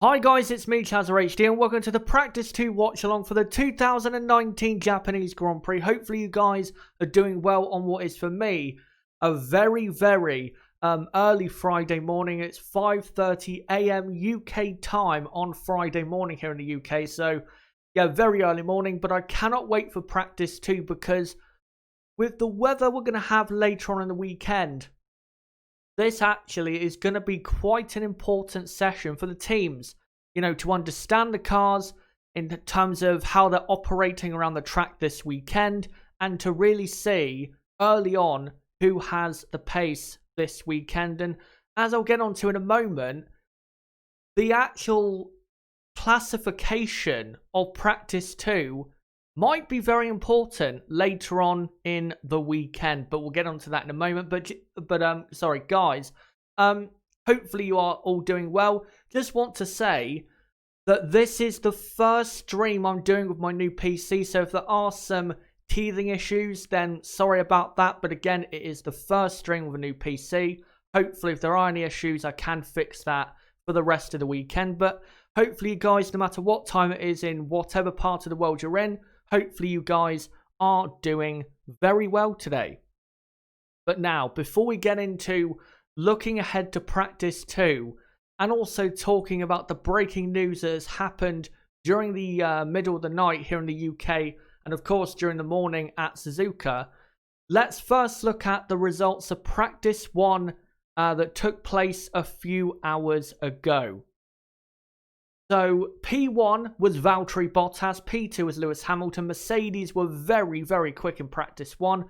Hi guys, it's me, ChazzaHD, and welcome to the Practice 2 watch-along for the 2019 Japanese Grand Prix. Hopefully you guys are doing well on what is, for me, a very early Friday morning. It's 5:30 AM UK time on Friday morning here in the UK. So, yeah, very early morning, but I cannot wait for Practice 2 because with the weather we're going to have later on in the weekend, this actually is going to be quite an important session for the teams, to understand the cars in terms of how they're operating around the track this weekend and to really see early on who has the pace this weekend. And as I'll get onto in a moment, the actual classification of Practice 2 might be very important later on in the weekend, but we'll get onto that in a moment. But sorry guys, hopefully you are all doing well. Just want to say that this is the first stream I'm doing with my new PC, so if there are some teething issues, then sorry about that. But again, it is the first stream with a new PC. Hopefully if there are any issues, I can fix that for the rest of the weekend. But hopefully you guys, no matter what time it is in whatever part of the world you're in, hopefully you guys are doing very well today. But now, before we get into looking ahead to Practice 2 and also talking about the breaking news that has happened during the middle of the night here in the UK and of course during the morning at Suzuka, let's first look at the results of Practice 1 that took place a few hours ago. So, P1 was Valtteri Bottas, P2 was Lewis Hamilton. Mercedes were very quick in Practice 1.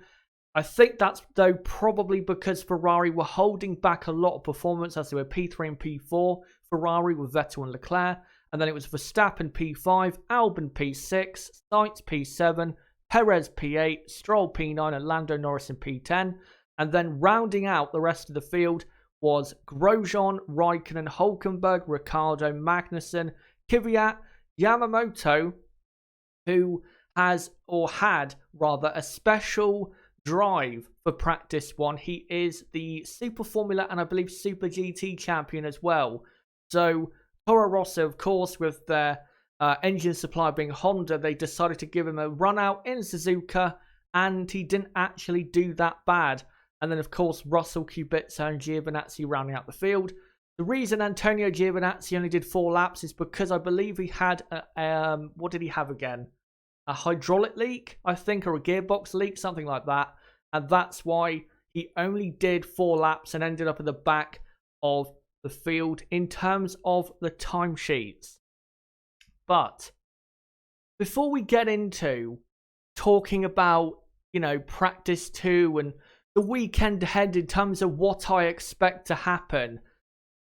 I think that's, though, probably because Ferrari were holding back a lot of performance as they were P3 and P4. Ferrari with Vettel and Leclerc. And then it was Verstappen P5, Albon P6, Sainz P7, Perez P8, Stroll P9 and Lando Norris in P10. And then rounding out the rest of the field was Grosjean, Raikkonen, Hülkenberg, Ricciardo, Magnussen, Kvyat, Yamamoto, who had a special drive for Practice 1. He is the Super Formula and I believe Super GT champion as well. So Toro Rosso, of course, with their engine supplier being Honda, they decided to give him a run out in Suzuka, and he didn't actually do that bad. And then, of course, Russell, Kubica and Giovinazzi rounding out the field. The reason Antonio Giovinazzi only did 4 laps is because I believe he had, what did he have again? A hydraulic leak, I think, or a gearbox leak, something like that. And that's why he only did 4 laps and ended up at the back of the field in terms of the timesheets. But before we get into talking about, Practice 2 and the weekend ahead in terms of what I expect to happen,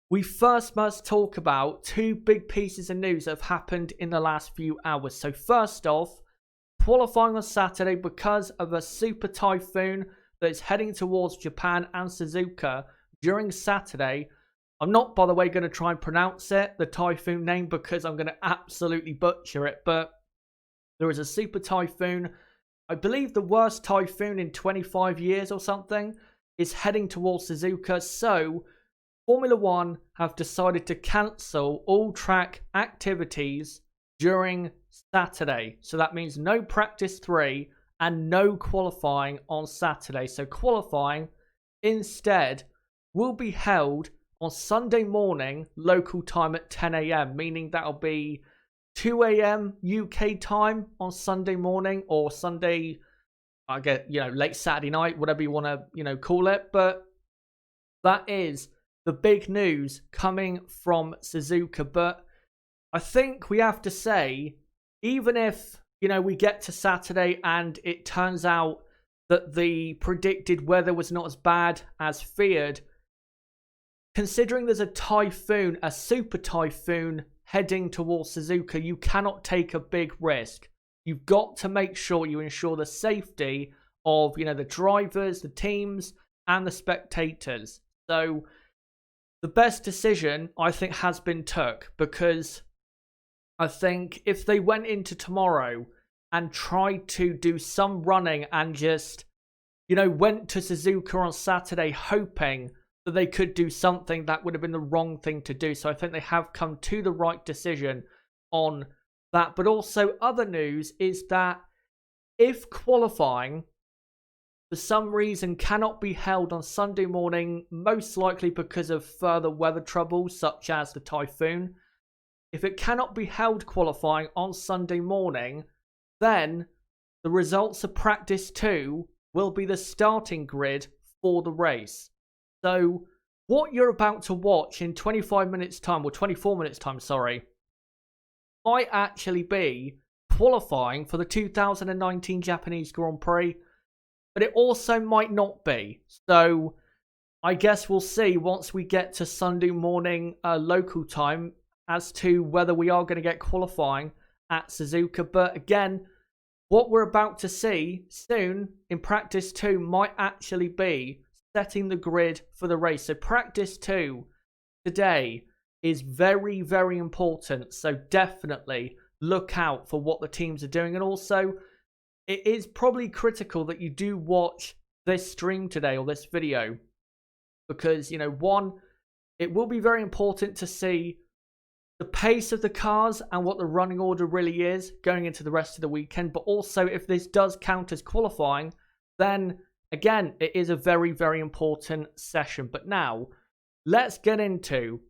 we first must talk about 2 big pieces of news that have happened in the last few hours. So first off, qualifying on Saturday because of a super typhoon that is heading towards Japan and Suzuka during Saturday. I'm not, by the way, going to try and pronounce the typhoon name, because I'm going to absolutely butcher it. But there is a super typhoon, I believe the worst typhoon in 25 years or something, is heading towards Suzuka. So Formula 1 have decided to cancel all track activities during Saturday. So that means no Practice 3 and no qualifying on Saturday. So qualifying instead will be held on Sunday morning local time at 10 AM, meaning that'll be 2 AM UK time on Sunday morning, or Sunday, I get, late Saturday night, whatever you want to, call it. But that is the big news coming from Suzuka. But I think we have to say, even if, we get to Saturday and it turns out that the predicted weather was not as bad as feared, considering there's a typhoon, a super typhoon heading towards Suzuka, you cannot take a big risk. You've got to make sure you ensure the safety of, the drivers, the teams, and the spectators. So the best decision, I think, has been took, because I think if they went into tomorrow and tried to do some running and just, went to Suzuka on Saturday hoping that they could do something that would have been the wrong thing to do. So I think they have come to the right decision on that. But also other news is that if qualifying for some reason cannot be held on Sunday morning, most likely because of further weather troubles such as the typhoon, if it cannot be held qualifying on Sunday morning, then the results of practice 2 will be the starting grid for the race. So what you're about to watch in 25 minutes time, or 24 minutes time, sorry, might actually be qualifying for the 2019 Japanese Grand Prix, but it also might not be. So I guess we'll see once we get to Sunday morning local time as to whether we are going to get qualifying at Suzuka. But again, what we're about to see soon in practice 2 might actually be setting the grid for the race. So practice 2 today is very, very important. So definitely look out for what the teams are doing. And also, it is probably critical that you do watch this stream today or this video. Because, you know, one, it will be very important to see the pace of the cars and what the running order really is going into the rest of the weekend. But also, if this does count as qualifying, then again, it is a very, very important session. But now, let's get into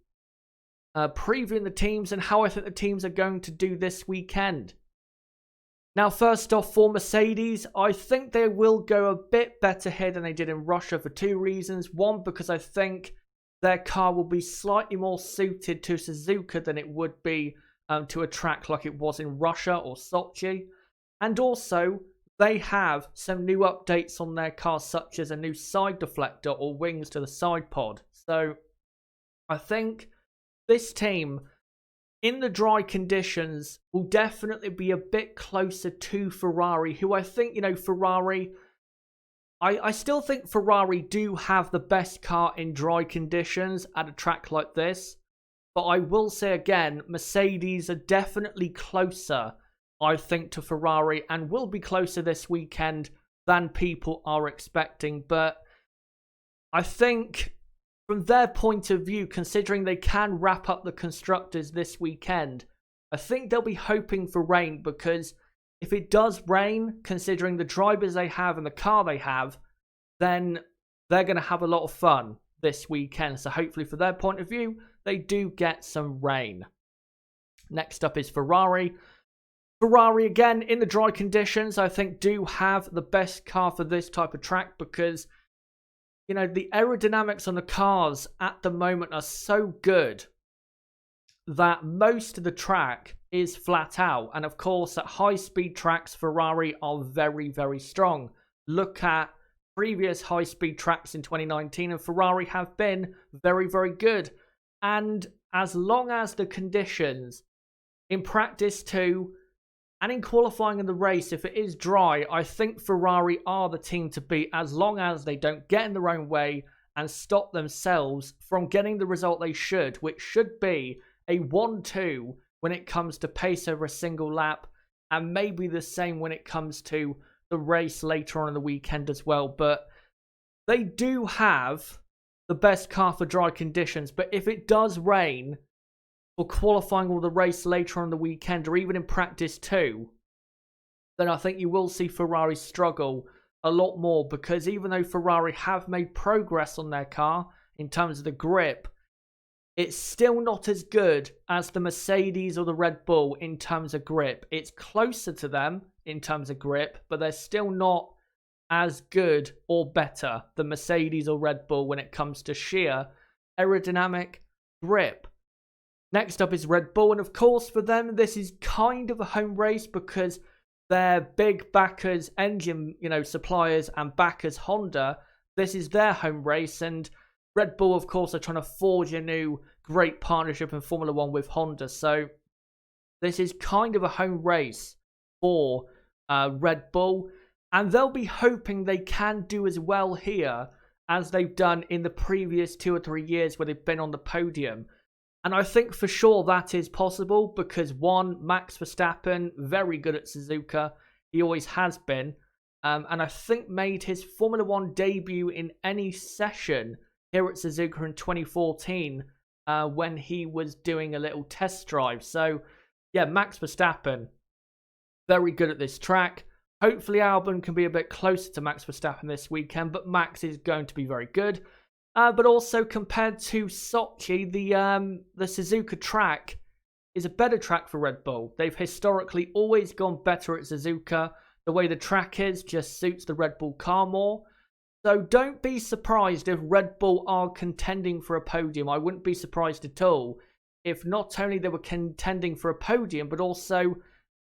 previewing the teams and how I think the teams are going to do this weekend. Now, first off, for Mercedes, I think they will go a bit better here than they did in Russia for 2 reasons. One, because I think their car will be slightly more suited to Suzuka than it would be to a track like it was in Russia or Sochi. And also, they have some new updates on their car, such as a new side deflector or wings to the side pod. So, I think this team, in the dry conditions, will definitely be a bit closer to Ferrari, who I think, you know, Ferrari, I still think Ferrari do have the best car in dry conditions at a track like this. But I will say again, Mercedes are definitely closer, I think, to Ferrari and will be closer this weekend than people are expecting. But I think from their point of view, considering they can wrap up the constructors this weekend, I think they'll be hoping for rain, because if it does rain, considering the drivers they have and the car they have, then they're going to have a lot of fun this weekend. So hopefully for their point of view, they do get some rain. Next up is Ferrari. Ferrari, again, in the dry conditions, I think do have the best car for this type of track, because, you know, the aerodynamics on the cars at the moment are so good that most of the track is flat out. And of course, at high-speed tracks, Ferrari are very, very strong. Look at previous high-speed tracks in 2019, and Ferrari have been very, very good. And as long as the conditions in practice 2 and in qualifying in the race, if it is dry, I think Ferrari are the team to beat, as long as they don't get in their own way and stop themselves from getting the result they should, which should be a 1-2 when it comes to pace over a single lap, and maybe the same when it comes to the race later on in the weekend as well. But they do have the best car for dry conditions. But if it does rain for qualifying or the race later on in the weekend, or even in practice 2, then I think you will see Ferrari struggle a lot more, because even though Ferrari have made progress on their car in terms of the grip, it's still not as good as the Mercedes or the Red Bull in terms of grip. It's closer to them in terms of grip, but they're still not as good or better than Mercedes or Red Bull when it comes to sheer aerodynamic grip. Next up is Red Bull, and of course for them this is kind of a home race, because their big backers, engine, suppliers and backers Honda, this is their home race, and Red Bull, of course, are trying to forge a new great partnership in Formula 1 with Honda. So this is kind of a home race for Red Bull. And they'll be hoping they can do as well here as they've done in the previous 2 or 3 years where they've been on the podium. And I think for sure that is possible, because one, Max Verstappen, very good at Suzuka. He always has been. And I think made his Formula 1 debut in any session here at Suzuka in 2014 when he was doing a little test drive. So, yeah, Max Verstappen, very good at this track. Hopefully Albon can be a bit closer to Max Verstappen this weekend, but Max is going to be very good. But also compared to Sochi, the Suzuka track is a better track for Red Bull. They've historically always gone better at Suzuka. The way the track is just suits the Red Bull car more. So don't be surprised if Red Bull are contending for a podium. I wouldn't be surprised at all if not only they were contending for a podium, but also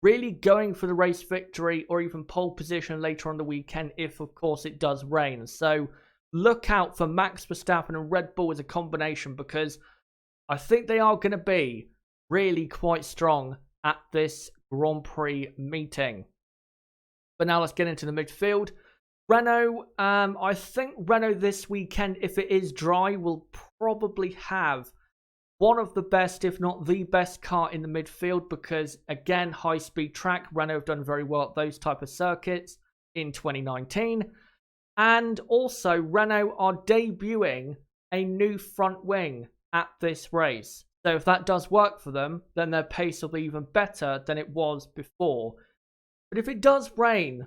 really going for the race victory or even pole position later on the weekend if, of course, it does rain. So look out for Max Verstappen and Red Bull as a combination, because I think they are going to be really quite strong at this Grand Prix meeting. But now let's get into the midfield. Renault, I think Renault this weekend, if it is dry, will probably have one of the best, if not the best car in the midfield, because again, high-speed track, Renault have done very well at those type of circuits in 2019. And also, Renault are debuting a new front wing at this race. So if that does work for them, then their pace will be even better than it was before. But if it does rain,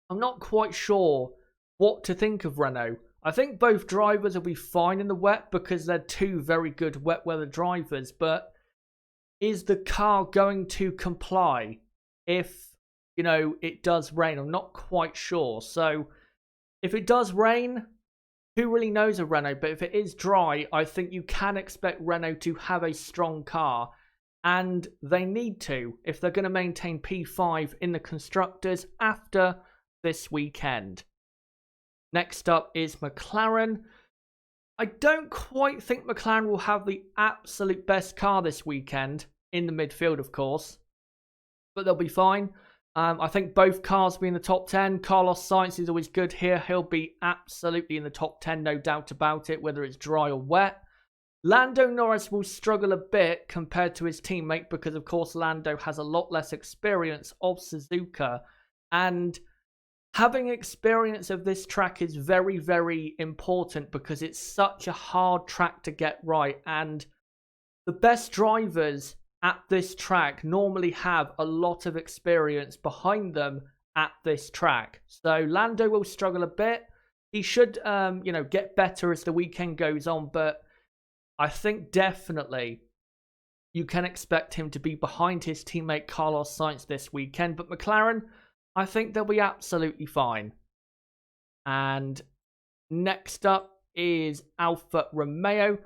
I'm not quite sure what to think of Renault. I think both drivers will be fine in the wet because they're two very good wet weather drivers. But is the car going to comply if, it does rain? I'm not quite sure. So if it does rain, who really knows of Renault? But if it is dry, I think you can expect Renault to have a strong car. And they need to if they're going to maintain P5 in the Constructors after this weekend. Next up is McLaren. I don't quite think McLaren will have the absolute best car this weekend in the midfield, of course, but they'll be fine. I think both cars will be in the top 10. Carlos Sainz is always good here. He'll be absolutely in the top 10, no doubt about it, whether it's dry or wet. Lando Norris will struggle a bit compared to his teammate because, of course, Lando has a lot less experience of Suzuka, and having experience of this track is very, very important because it's such a hard track to get right. And the best drivers at this track normally have a lot of experience behind them at this track. So Lando will struggle a bit. He should, get better as the weekend goes on. But I think definitely you can expect him to be behind his teammate Carlos Sainz this weekend. But McLaren, I think they'll be absolutely fine. And next up is Alfa Romeo.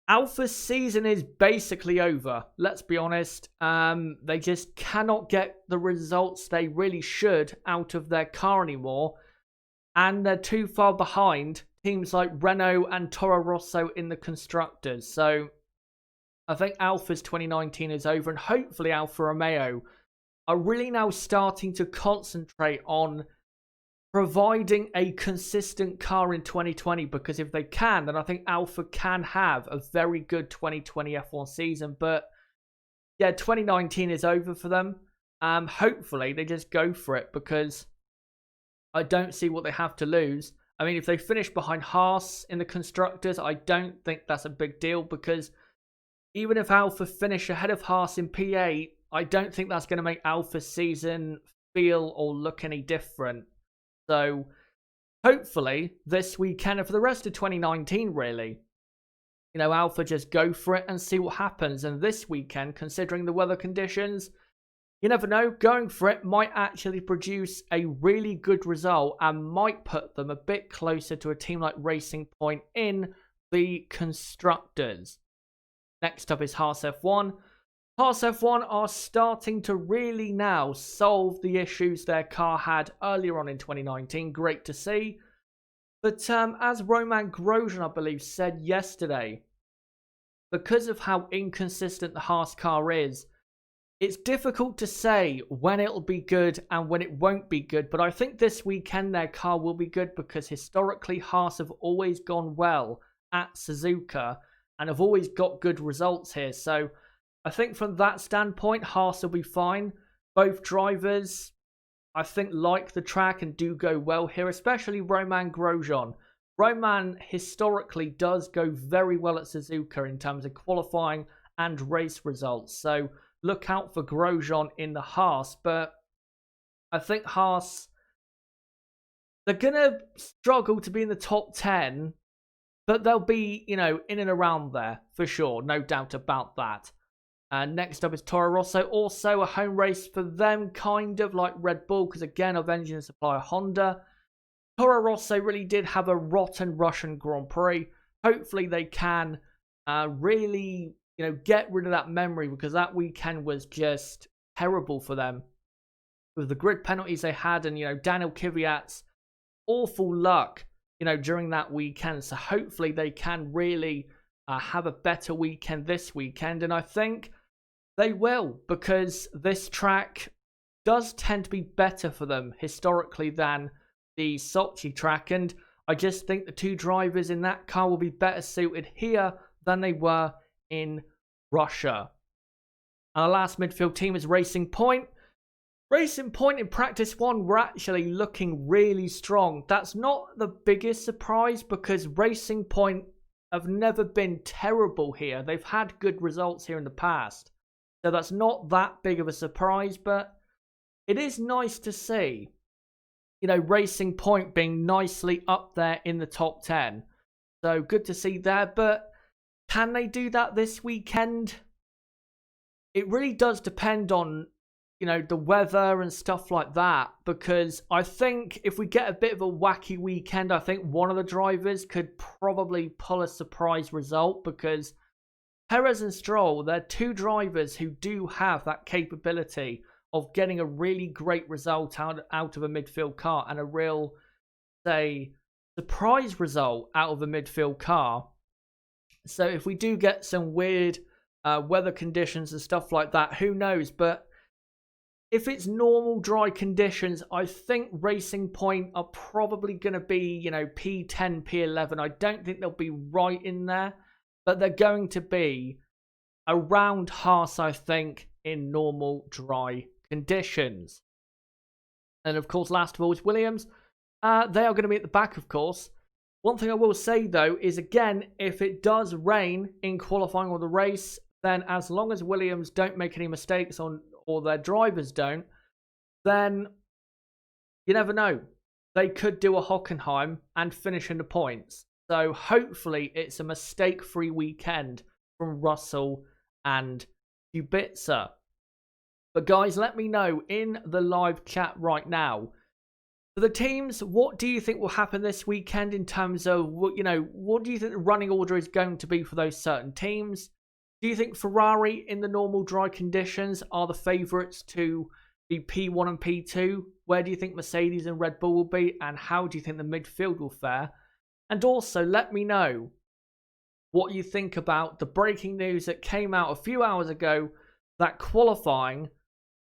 Alfa's season is basically over. Let's be honest. They just cannot get the results they really should out of their car anymore. And they're too far behind teams like Renault and Toro Rosso in the Constructors. So I think Alfa's 2019 is over, and hopefully Alfa Romeo are really now starting to concentrate on providing a consistent car in 2020, because if they can, then I think Alfa can have a very good 2020 F1 season. But yeah, 2019 is over for them. Hopefully they just go for it, because I don't see what they have to lose. I mean, if they finish behind Haas in the Constructors, I don't think that's a big deal, because even if Alfa finish ahead of Haas in P8, I don't think that's going to make Alfa's season feel or look any different. So hopefully this weekend, and for the rest of 2019 really, Alfa just go for it and see what happens. And this weekend, considering the weather conditions, you never know, going for it might actually produce a really good result and might put them a bit closer to a team like Racing Point in the Constructors. Next up is Haas F1. Haas F1 are starting to really now solve the issues their car had earlier on in 2019. Great to see. But as Romain Grosjean, I believe, said yesterday, because of how inconsistent the Haas car is, it's difficult to say when it'll be good and when it won't be good. But I think this weekend their car will be good, because historically Haas have always gone well at Suzuka and have always got good results here. So I think from that standpoint, Haas will be fine. Both drivers, I think, like the track and do go well here, especially Romain Grosjean. Roman historically does go very well at Suzuka in terms of qualifying and race results. So look out for Grosjean in the Haas. But I think Haas, they're going to struggle to be in the top 10, but they'll be, in and around there for sure. No doubt about that. Next up is Toro Rosso. Also a home race for them, kind of like Red Bull, because again, of engine supplier Honda. Toro Rosso really did have a rotten Russian Grand Prix. Hopefully they can really, get rid of that memory, because that weekend was just terrible for them. With the grid penalties they had and, Daniel Kvyat's awful luck, during that weekend. So hopefully they can really have a better weekend this weekend. And I think they will, because this track does tend to be better for them historically than the Sochi track. And I just think the two drivers in that car will be better suited here than they were in Russia. Our last midfield team is Racing Point. Racing Point in practice one were actually looking really strong. That's not the biggest surprise, because Racing Point have never been terrible here. They've had good results here in the past. So that's not that big of a surprise, but it is nice to see, Racing Point being nicely up there in the top 10. So good to see there, but can they do that this weekend? It really does depend on, the weather and stuff like that, because I think if we get a bit of a wacky weekend, I think one of the drivers could probably pull a surprise result, because Perez and Stroll, they're two drivers who do have that capability of getting a really great result out of a midfield car, and a real, say, surprise result out of a midfield car. So if we do get some weird weather conditions and stuff like that, who knows? But if it's normal dry conditions, I think Racing Point are probably going to be, P10, P11. I don't think they'll be right in there, but they're going to be around Haas, I think, in normal dry conditions. And of course, last of all is Williams. They are going to be at the back, of course. One thing I will say, though, is again, if it does rain in qualifying or the race, then as long as Williams don't make any mistakes or their drivers don't, then you never know. They could do a Hockenheim and finish in the points. So hopefully it's a mistake-free weekend from Russell and Kubica. But guys, let me know in the live chat right now. For the teams, what do you think will happen this weekend in terms of, what do you think the running order is going to be for those certain teams? Do you think Ferrari in the normal dry conditions are the favourites to be P1 and P2? Where do you think Mercedes and Red Bull will be? And how do you think the midfield will fare? And also let me know what you think about the breaking news that came out a few hours ago that qualifying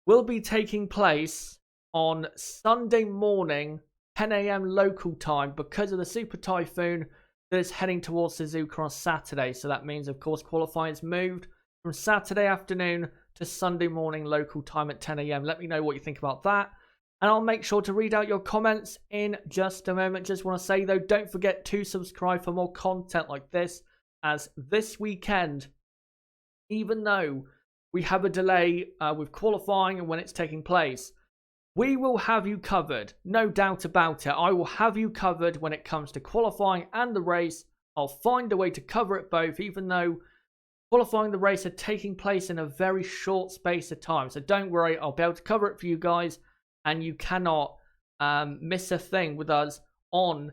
will be taking place on Sunday morning, 10 a.m. local time, because of the Super Typhoon that is heading towards Suzuka on Saturday. So that means, of course, qualifying is moved from Saturday afternoon to Sunday morning local time at 10 a.m. Let me know what you think about that, and I'll make sure to read out your comments in just a moment. Just want to say, though, don't forget to subscribe for more content like this, as this weekend, even though we have a delay with qualifying and when it's taking place, we will have you covered, no doubt about it. I will have you covered when it comes to qualifying and the race. I'll find a way to cover it both, even though qualifying and the race are taking place in a very short space of time. So don't worry, I'll be able to cover it for you guys, and you cannot miss a thing with us on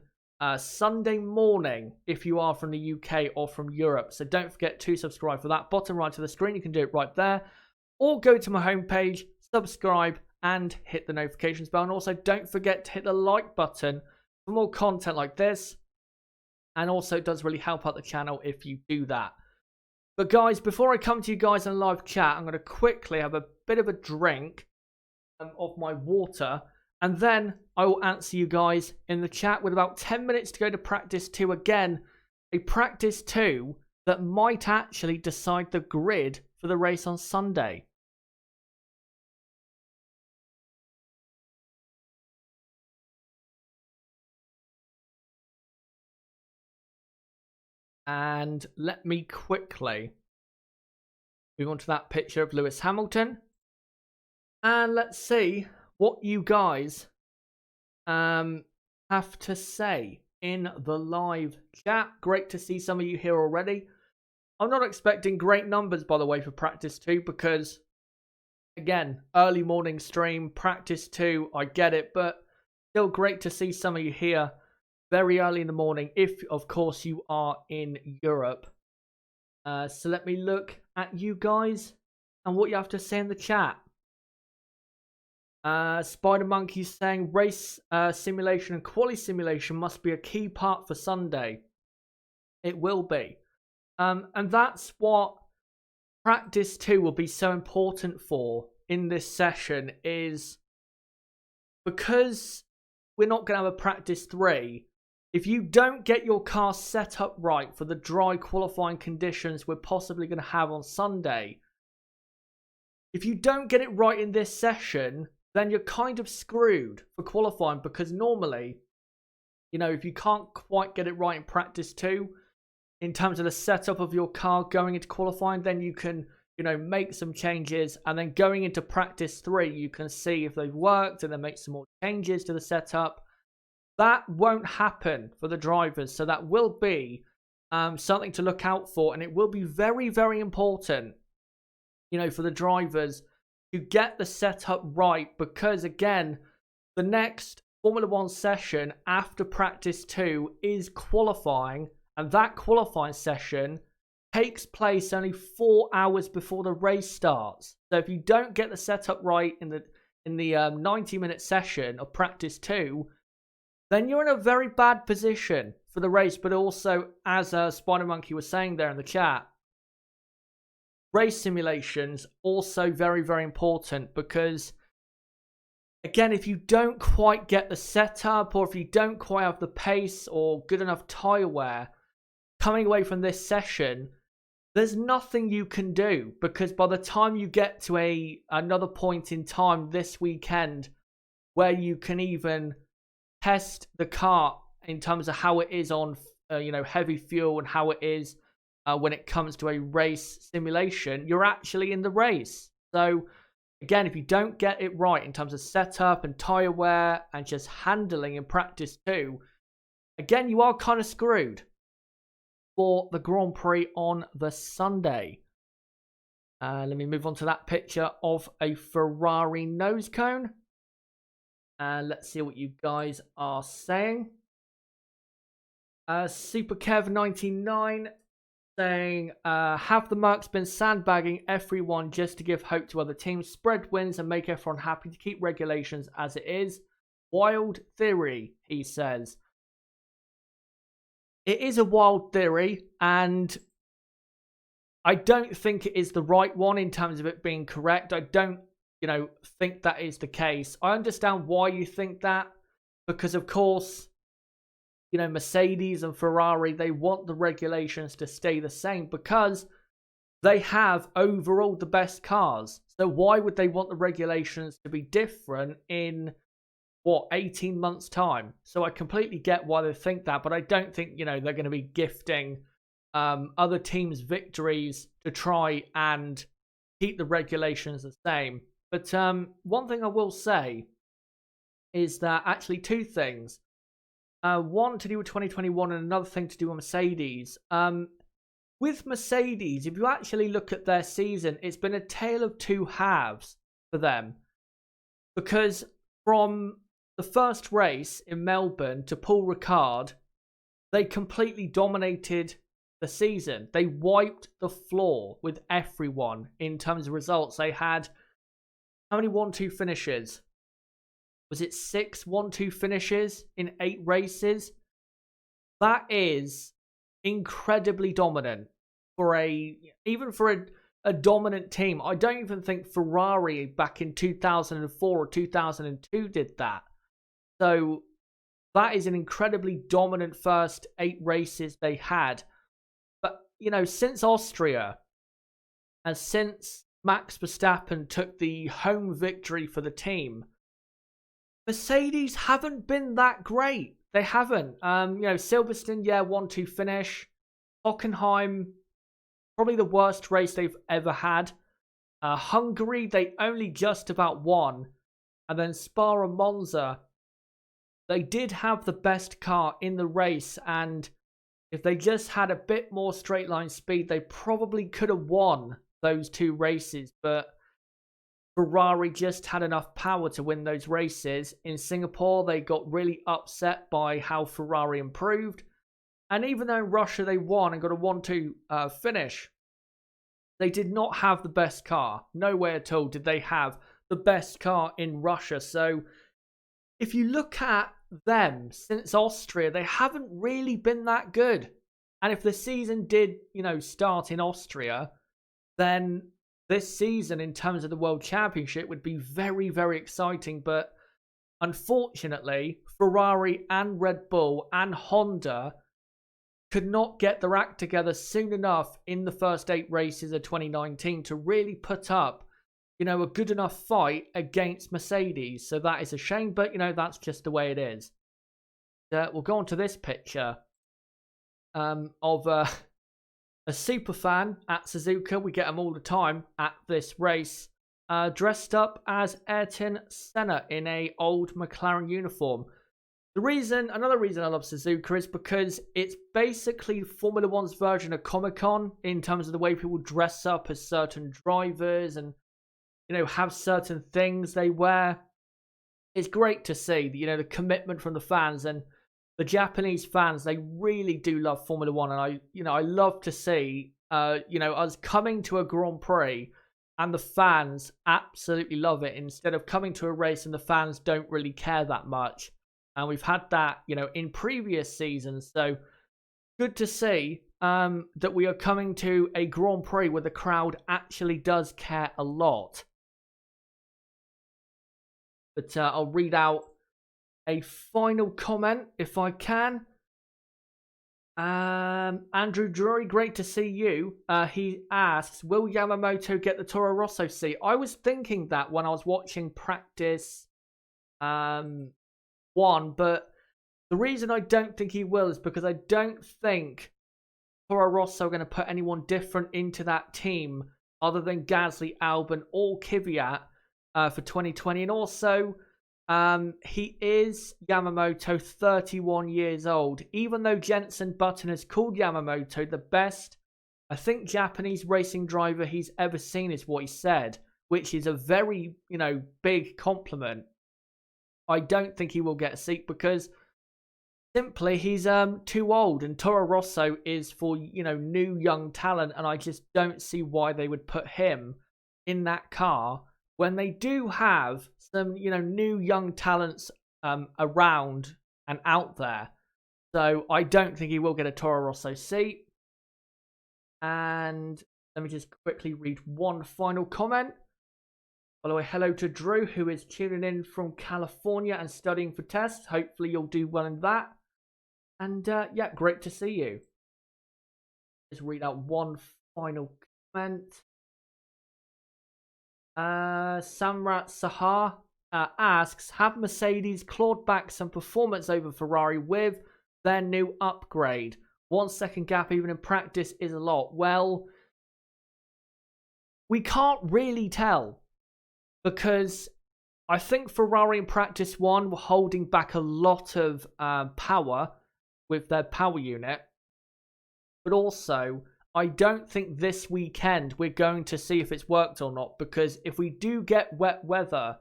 Sunday morning if you are from the UK or from Europe. So don't forget to subscribe for that. Bottom right of the screen, you can do it right there, or go to my homepage, subscribe, and hit the notifications bell. And also don't forget to hit the like button for more content like this. And also it does really help out the channel if you do that. But guys, before I come to you guys in live chat, I'm going to quickly have a bit of a drink of my water, and then I will answer you guys in the chat with about 10 minutes to go to practice 2. Again, a practice 2 that might actually decide the grid for the race on Sunday. And let me quickly move on to that picture of Lewis Hamilton. And let's see what you guys have to say in the live chat. Great to see some of you here already. I'm not expecting great numbers, by the way, for practice 2 because, again, early morning stream, practice 2, I get it, but still great to see some of you here very early in the morning, if, of course, you are in Europe. So let me look at you guys and what you have to say in the chat. Spider Monkey saying race simulation and quali simulation must be a key part for Sunday. It will be. And that's what practice 2 will be so important for in this session, is because we're not going to have a practice 3. If you don't get your car set up right for the dry qualifying conditions we're possibly going to have on Sunday, if you don't get it right in this session, then you're kind of screwed for qualifying, because normally, you know, if you can't quite get it right in practice 2, in terms of the setup of your car going into qualifying, then you can, you know, make some changes, and then going into practice 3, you can see if they've worked and then make some more changes to the setup. That won't happen for the drivers, so that will be something to look out for, and it will be very, very important, you know, for the drivers to get the setup right, because again, the next Formula 1 session after practice 2 is qualifying, and that qualifying session takes place only 4 hours before the race starts. So if you don't get the setup right in the 90-minute session of practice 2, then you're in a very bad position for the race. But also, as Spider Monkey was saying there in the chat, race simulations also very, very important, because again, if you don't quite get the setup, or if you don't quite have the pace or good enough tyre wear coming away from this session, there's nothing you can do, because by the time you get to another point in time this weekend where you can even test the car in terms of how it is on you know, heavy fuel, and how it is when it comes to a race simulation, you're actually in the race. So again, if you don't get it right in terms of setup and tyre wear and just handling in practice 2, again, you are kind of screwed for the Grand Prix on the Sunday. Let me move on to that picture of a Ferrari nose cone. And let's see what you guys are saying. Super Kev 99 saying, have the Mercs been sandbagging F1 just to give hope to other teams, spread wins and make everyone happy to keep regulations as it is? Wild theory, he says. It is a wild theory, and I don't think it is the right one in terms of it being correct. I don't, you know, think that is the case. I understand why you think that, because of course, you know, Mercedes and Ferrari, they want the regulations to stay the same because they have overall the best cars. So why would they want the regulations to be different in, 18 months time? So I completely get why they think that, but I don't think, you know, they're going to be gifting other teams victories to try and keep the regulations the same. But one thing I will say is that actually 2 things. One to do with 2021 and another thing to do with Mercedes. With Mercedes, if you actually look at their season, it's been a tale of 2 halves for them. Because from the first race in Melbourne to Paul Ricard, they completely dominated the season. They wiped the floor with everyone in terms of results. They had, how many 1-2 finishes? Was it 6 1-2 finishes in 8 races? That is incredibly dominant for even for a dominant team. I don't even think Ferrari back in 2004 or 2002 did that. So that is an incredibly dominant first 8 races they had. But, you know, since Austria and since Max Verstappen took the home victory for the team, Mercedes haven't been that great. They haven't. You know, Silverstone, 1-2 finish. Hockenheim, probably the worst race they've ever had. Hungary, they only just about won. And then Spa and Monza, they did have the best car in the race. And if they just had a bit more straight line speed, they probably could have won those two races. But Ferrari just had enough power to win those races. In Singapore, they got really upset by how Ferrari improved. And even though in Russia they won and got a 1-2 finish, they did not have the best car. Nowhere at all did they have the best car in Russia. So if you look at them since Austria, they haven't really been that good. And if the season did, start in Austria, then this season in terms of the World Championship would be very, very exciting. But unfortunately, Ferrari and Red Bull and Honda could not get their act together soon enough in the first 8 races of 2019 to really put up, a good enough fight against Mercedes. So that is a shame, but, that's just the way it is. We'll go on to this picture of a super fan at Suzuka. We get them all the time at this race, dressed up as Ayrton Senna in a old McLaren uniform. Another reason I love Suzuka is because it's basically Formula One's version of Comic-Con in terms of the way people dress up as certain drivers and, have certain things they wear. It's great to see, the commitment from the fans, and the Japanese fans, they really do love Formula One. And I love to see, us coming to a Grand Prix and the fans absolutely love it instead of coming to a race and the fans don't really care that much. And we've had that, in previous seasons. So good to see that we are coming to a Grand Prix where the crowd actually does care a lot. But I'll read out a final comment if I can. Andrew Drury, great to see you. He asks, will Yamamoto get the Toro Rosso seat? I was thinking that when I was watching practice 1, but the reason I don't think he will is because I don't think Toro Rosso are going to put anyone different into that team other than Gasly, Albon, or Kvyat for 2020. And also, he is Yamamoto, 31 years old. Even though Jenson Button has called Yamamoto the best, I think, Japanese racing driver he's ever seen is what he said, which is a very, big compliment. I don't think he will get a seat because simply he's too old, and Toro Rosso is for, new young talent, and I just don't see why they would put him in that car when they do have some, new young talents around and out there. So I don't think he will get a Toro Rosso seat. And let me just quickly read one final comment. By the way, hello to Drew, who is tuning in from California and studying for tests. Hopefully you'll do well in that. And yeah, great to see you. Just read out one final comment. Samrat Sahar asks, have Mercedes clawed back some performance over Ferrari with their new upgrade? 1 second gap even in practice is a lot. Well, we can't really tell, because I think Ferrari in practice 1 were holding back a lot of power with their power unit. But also, I don't think this weekend we're going to see if it's worked or not. Because if we do get wet weather,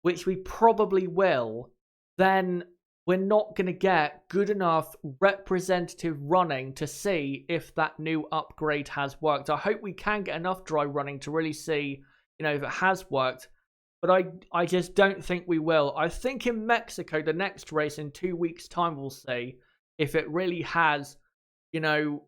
which we probably will, then we're not going to get good enough representative running to see if that new upgrade has worked. I hope we can get enough dry running to really see, if it has worked. But I just don't think we will. I think in Mexico, the next race in 2 weeks' time, we'll see if it really has,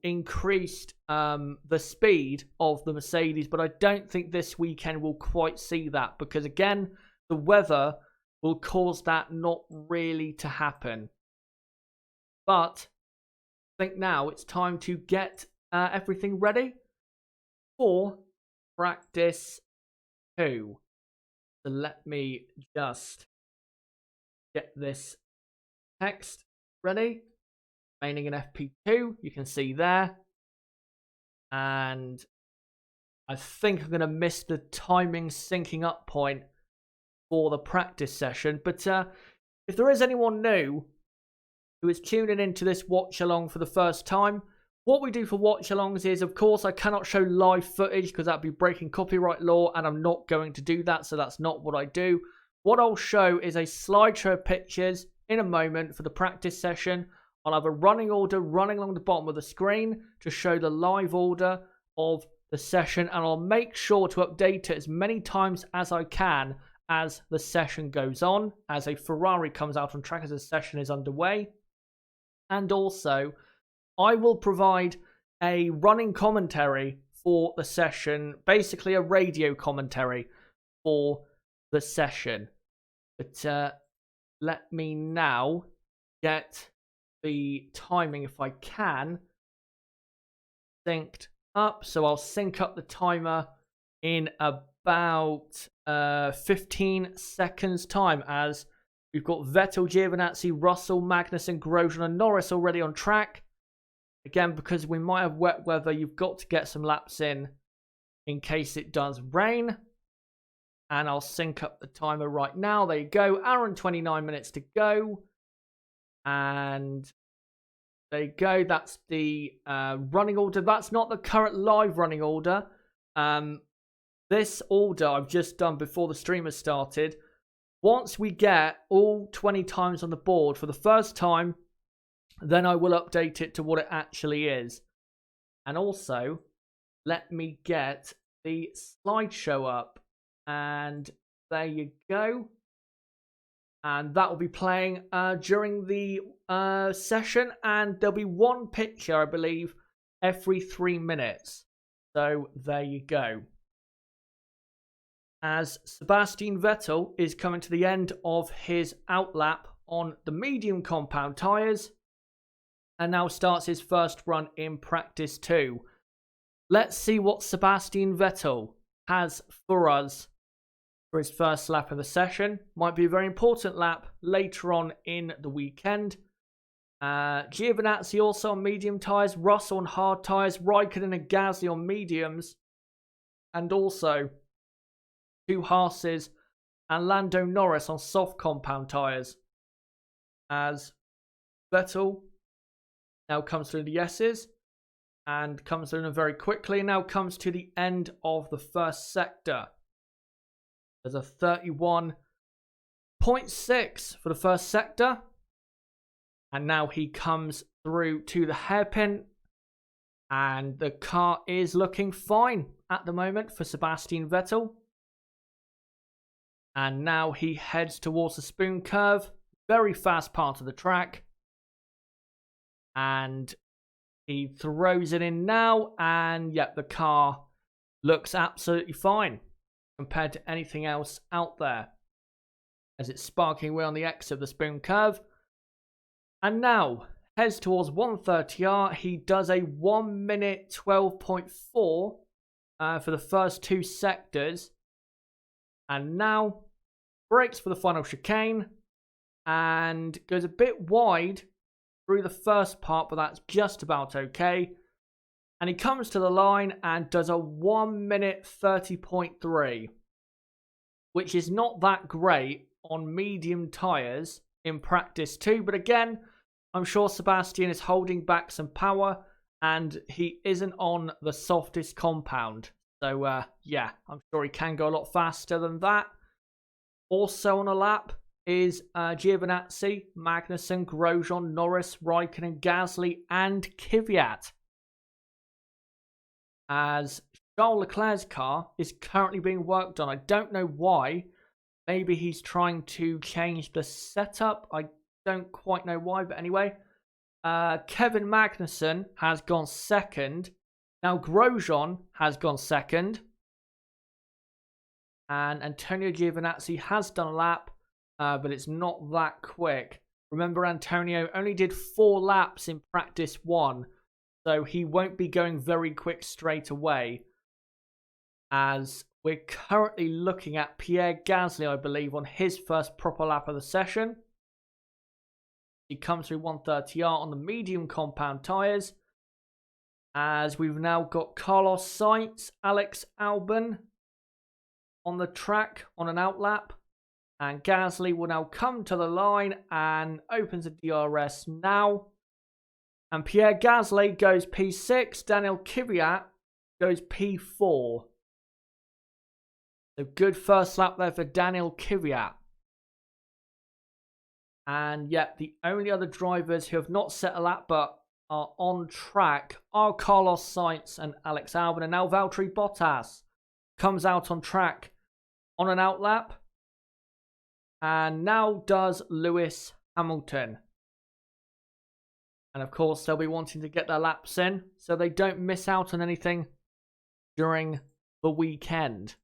increased the speed of the Mercedes. But I don't think this weekend we'll quite see that, because again, the weather will cause that not really to happen. But I think now it's time to get everything ready for practice 2. So let me just get this text ready. remaining in FP2, you can see there. And I think I'm going to miss the timing syncing up point for the practice session. But if there is anyone new who is tuning into this watch along for the first time, what we do for watch alongs is, of course, I cannot show live footage because that'd be breaking copyright law, and I'm not going to do that, so that's not what I do. What I'll show is a slideshow of pictures in a moment for the practice session. I'll have a running order running along the bottom of the screen to show the live order of the session, and I'll make sure to update it as many times as I can as the session goes on, as a Ferrari comes out on track as the session is underway. And also, I will provide a running commentary for the session, basically a radio commentary for the session. But let me now get the timing, if I can, synced up. So I'll sync up the timer in about 15 seconds time, as we've got Vettel, Giovinazzi, Russell, Magnussen, Grosjean and Norris already on track. Again, because we might have wet weather, you've got to get some laps in case it does rain. And I'll sync up the timer right now. There you go. Hour and 29 minutes to go. And there you go. That's the running order. That's not the current live running order. This order I've just done before the stream has started. Once we get all 20 times on the board for the first time, then I will update it to what it actually is. And also, let me get the slideshow up. And there you go. And that will be playing during the session. And there'll be one picture, I believe, every 3 minutes. So there you go. As Sebastian Vettel is coming to the end of his outlap on the medium compound tyres, and now starts his first run in practice 2. Let's see what Sebastian Vettel has for us for his first lap of the session. Might be a very important lap later on in the weekend. Giovinazzi also on medium tyres, Russell on hard tyres, Raikkonen and Gasly on mediums, and also 2 Haas's and Lando Norris on soft compound tyres. As Vettel now comes through the S's and comes through them very quickly, and now comes to the end of the first sector. There's a 31.6 for the first sector. And now he comes through to the hairpin. And the car is looking fine at the moment for Sebastian Vettel. And now he heads towards the spoon curve. Very fast part of the track. And he throws it in now. And yep, the car looks absolutely fine compared to anything else out there, as it's sparking away on the exit of the spoon curve. And now heads towards 130R. He does a 1 minute 12.4 for the first 2 sectors. And now brakes for the final chicane and goes a bit wide through the first part, but that's just about okay. And he comes to the line and does a 1 minute 30.3, which is not that great on medium tyres in practice 2. But again, I'm sure Sebastian is holding back some power, and he isn't on the softest compound. So, yeah, I'm sure he can go a lot faster than that. Also on a lap is Giovinazzi, Magnussen, Grosjean, Norris, Raikkonen, Gasly, and Kvyat, as Charles Leclerc's car is currently being worked on. I don't know why. Maybe he's trying to change the setup. I don't quite know why, but anyway. Kevin Magnussen has gone second. Now Grosjean has gone second. And Antonio Giovinazzi has done a lap, but it's not that quick. Remember, Antonio only did 4 laps in practice 1. So he won't be going very quick straight away, as we're currently looking at Pierre Gasly, I believe, on his first proper lap of the session. He comes through 130R on the medium compound tyres. As we've now got Carlos Sainz, Alex Albon on the track on an outlap. And Gasly will now come to the line and opens a DRS now. And Pierre Gasly goes P6. Daniel Kvyat goes P4. So good first lap there for Daniel Kvyat. And yet the only other drivers who have not set a lap but are on track are Carlos Sainz and Alex Albon. And now Valtteri Bottas comes out on track on an outlap. And now does Lewis Hamilton. And of course, they'll be wanting to get their laps in so they don't miss out on anything during the weekend.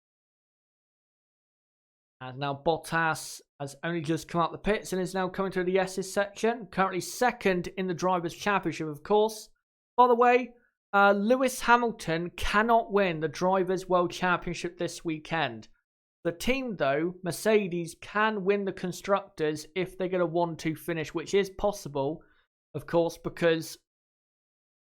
And now Bottas has only just come out the pits and is now coming through the S's section. Currently second in the Drivers' Championship, of course. By the way, Lewis Hamilton cannot win the Drivers' World Championship this weekend. The team, though, Mercedes, can win the Constructors if they get a 1-2 finish, which is possible, of course, because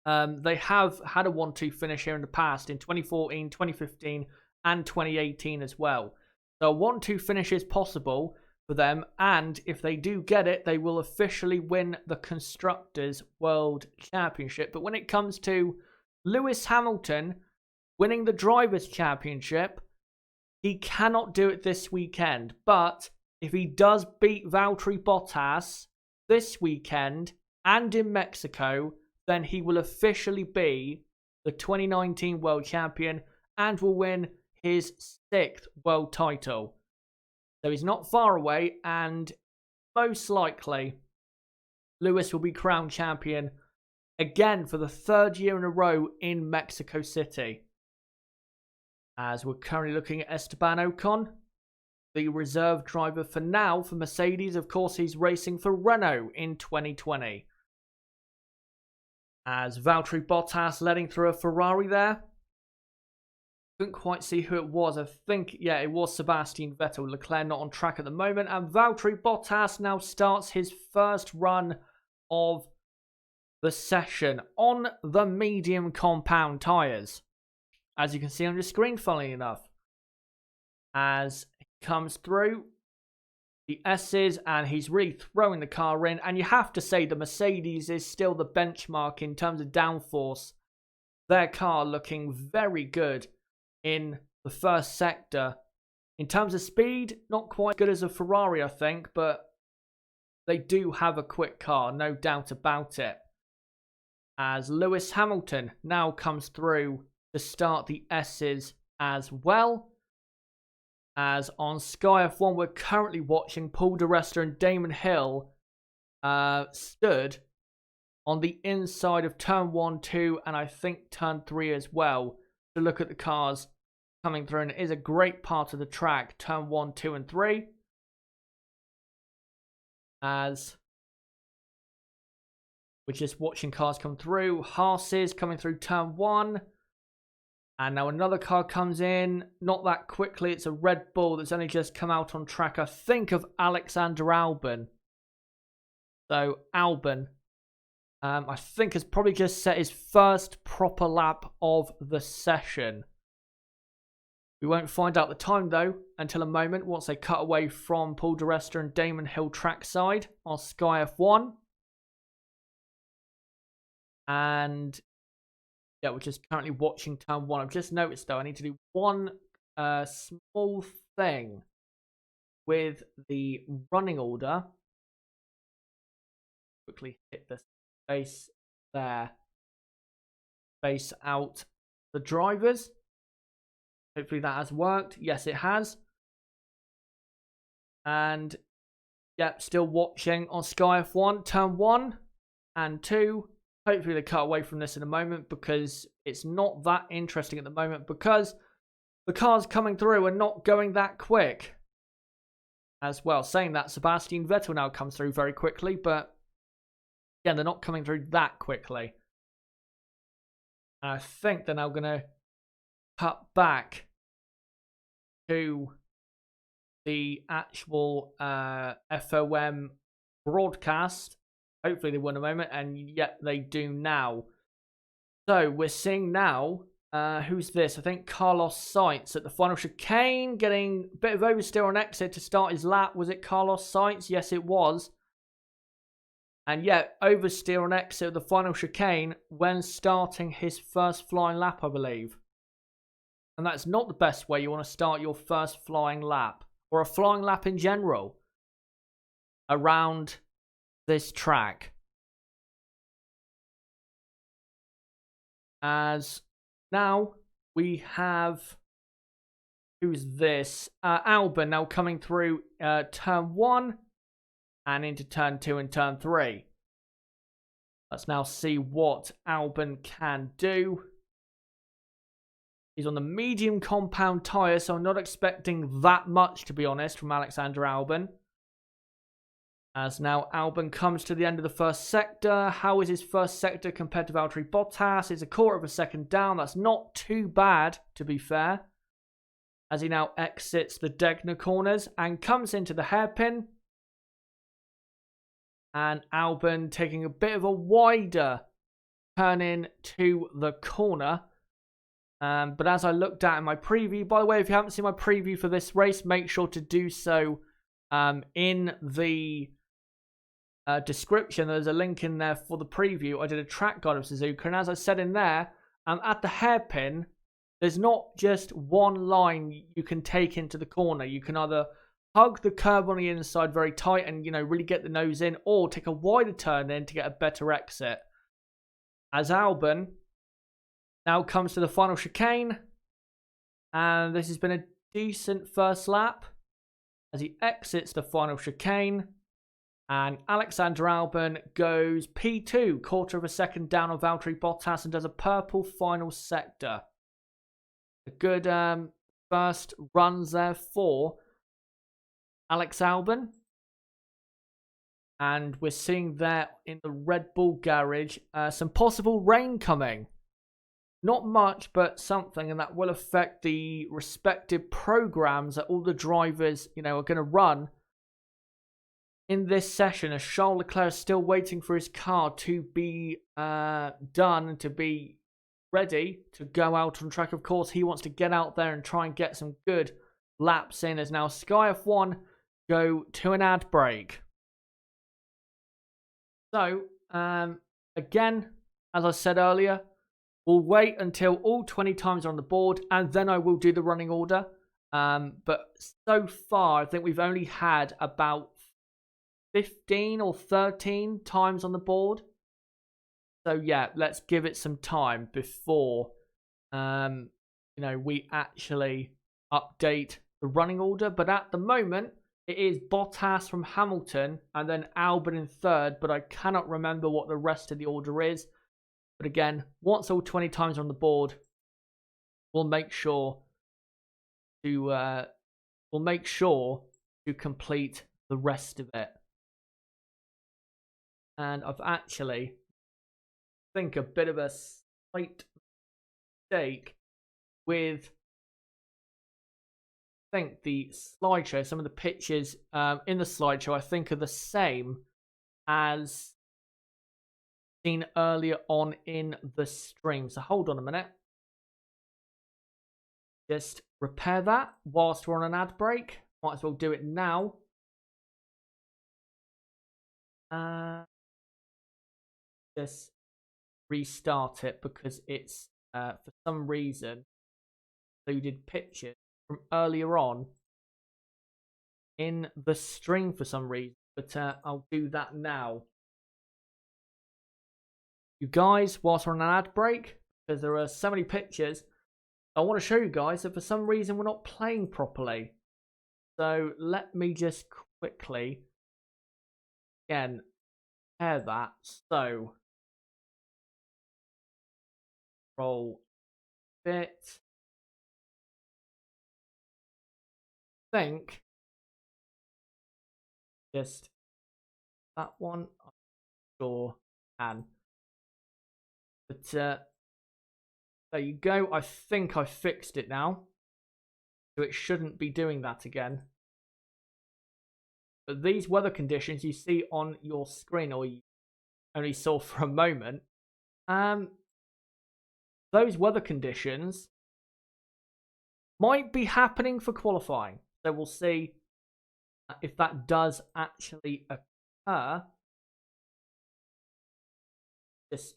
they have had a 1-2 finish here in the past in 2014, 2015, and 2018 as well. So a 1-2 finish is possible for them, and if they do get it, they will officially win the Constructors' World Championship. But when it comes to Lewis Hamilton winning the Drivers' Championship, he cannot do it this weekend. But if he does beat Valtteri Bottas this weekend and in Mexico, then he will officially be the 2019 World Champion and will win his 6th world title. So he's not far away, and most likely Lewis will be crowned champion again for the 3rd year in a row in Mexico City. As we're currently looking at Esteban Ocon, the reserve driver for now for Mercedes. Of course, he's racing for Renault in 2020. As Valtteri Bottas letting through a Ferrari there. Couldn't quite see who it was. I think, yeah, it was Sebastian Vettel. Leclerc not on track at the moment. And Valtteri Bottas now starts his first run of the session on the medium compound tyres. As you can see on your screen, funnily enough. As he comes through the S's and he's really throwing the car in. And you have to say the Mercedes is still the benchmark in terms of downforce. Their car looking very good in the first sector. In terms of speed, not quite as good as a Ferrari, I think, but they do have a quick car, no doubt about it. As Lewis Hamilton now comes through to start the S's as well. As on Sky F1, we're currently watching Paul di Resta and Damon Hill stood on the inside of turn 1, 2, and I think turn 3 as well, to look at the cars coming through. And it is a great part of the track, turn 1, 2, and 3. As we're just watching cars come through. Haas is coming through turn 1. And now another car comes in. Not that quickly. It's a Red Bull that's only just come out on track. I think of Alexander Albon. So Albon, I think, has probably just set his first proper lap of the session. We won't find out the time, though, until a moment once they cut away from Paul di Resta and Damon Hill trackside on Sky F1. And yeah, we're just currently watching turn 1. I've just noticed, though, I need to do one small thing with the running order. Quickly hit the space there. Space out the drivers. Hopefully that has worked. Yes, it has. And yep, still watching on Sky F1. Turn 1 and 2. Hopefully they cut away from this in a moment, because it's not that interesting at the moment, because the cars coming through are not going that quick as well. Saying that, Sebastian Vettel now comes through very quickly, but again, they're not coming through that quickly. And I think they're now going to cut back to the actual FOM broadcast Hopefully they win a moment, and yet they do now. So we're seeing now, who's this? I think Carlos Sainz at the final chicane, getting a bit of oversteer on exit to start his lap. Was it Carlos Sainz? Yes, it was. And yet, oversteer on exit of the final chicane when starting his first flying lap, I believe. And that's not the best way you want to start your first flying lap, or a flying lap in general, around this track. As now we have, who's this? Albon now coming through turn 1 and into turn 2 and turn 3. Let's now see what Albon can do. He's on the medium compound tyre, so I'm not expecting that much, to be honest, from Alexander Albon. As now Albon comes to the end of the first sector. How is his first sector compared to Valtteri Bottas? It's a quarter of a second down. That's not too bad, to be fair. As he now exits the Degner corners and comes into the hairpin. And Albon taking a bit of a wider turn in to the corner. But as I looked at in my preview, by the way, if you haven't seen my preview for this race, make sure to do so in the description. There's a link in there for the preview. I did a track guide of Suzuka, and as I said in there, at the hairpin, there's not just one line you can take into the corner. You can either hug the curb on the inside very tight and, really get the nose in, or take a wider turn in to get a better exit. As Albon now comes to the final chicane, and this has been a decent first lap as he exits the final chicane, and Alexander Albon goes P2, quarter of a second down on Valtteri Bottas, and does a purple final sector. A good first runs there for Alex Albon. And we're seeing there in the Red Bull garage some possible rain coming. Not much, but something, and that will affect the respective programs that all the drivers, are going to run in this session, as Charles Leclerc is still waiting for his car to be done, to be ready to go out on track. Of course, he wants to get out there and try and get some good laps in, as now Sky F1 go to an ad break. So, again, as I said earlier, we'll wait until all 20 times are on the board, and then I will do the running order. But so far, I think we've only had about 15 or 13 times on the board. So yeah, let's give it some time before, we actually update the running order. But at the moment, it is Bottas from Hamilton and then Albon in third. But I cannot remember what the rest of the order is. But again, once all 20 times are on the board, we'll make sure to complete the rest of it. And I've actually, I think, a bit of a slight mistake with, I think, the slideshow. Some of the pictures in the slideshow, I think, are the same as seen earlier on in the stream. So hold on a minute. Just repair that whilst we're on an ad break. Might as well do it now. Just restart it because it's for some reason included pictures from earlier on in the stream for some reason. But I'll do that now. You guys, whilst we're on an ad break, because there are so many pictures, I want to show you guys that for some reason we're not playing properly. So let me just quickly, again, pair that. So, roll bit. Think just that one. I'm sure can. But there you go. I think I fixed it now. So it shouldn't be doing that again. But these weather conditions you see on your screen, or only saw for a moment. Those weather conditions might be happening for qualifying. So we'll see if that does actually occur.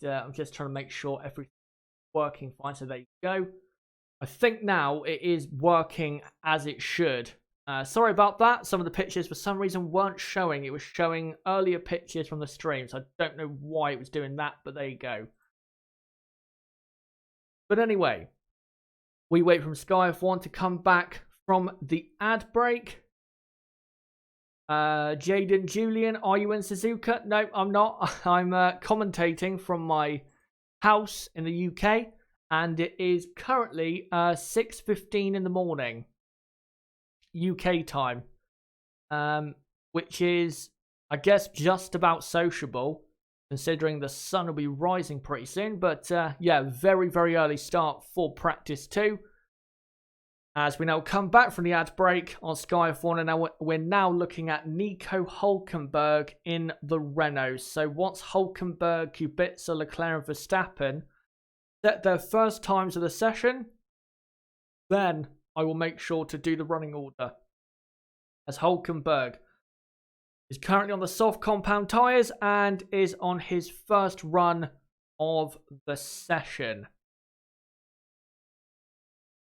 I'm just trying to make sure everything's working fine. So there you go. I think now it is working as it should. Sorry about that. Some of the pictures for some reason weren't showing. It was showing earlier pictures from the stream. So I don't know why it was doing that, but there you go. But anyway, we wait from Sky F1 to come back from the ad break. Jaden Julian, are you in Suzuka? No, I'm not. I'm commentating from my house in the UK, and it is currently 6:15 in the morning UK time, which is, I guess, just about sociable, considering the sun will be rising pretty soon. But yeah, very, very early start for practice 2. As we now come back from the ad break on Sky F1, and now we're now looking at Nico Hülkenberg in the Renault. So once Hülkenberg, Kubica, Leclerc and Verstappen set their first times of the session, then I will make sure to do the running order. As Hülkenberg is currently on the soft compound tyres and is on his first run of the session.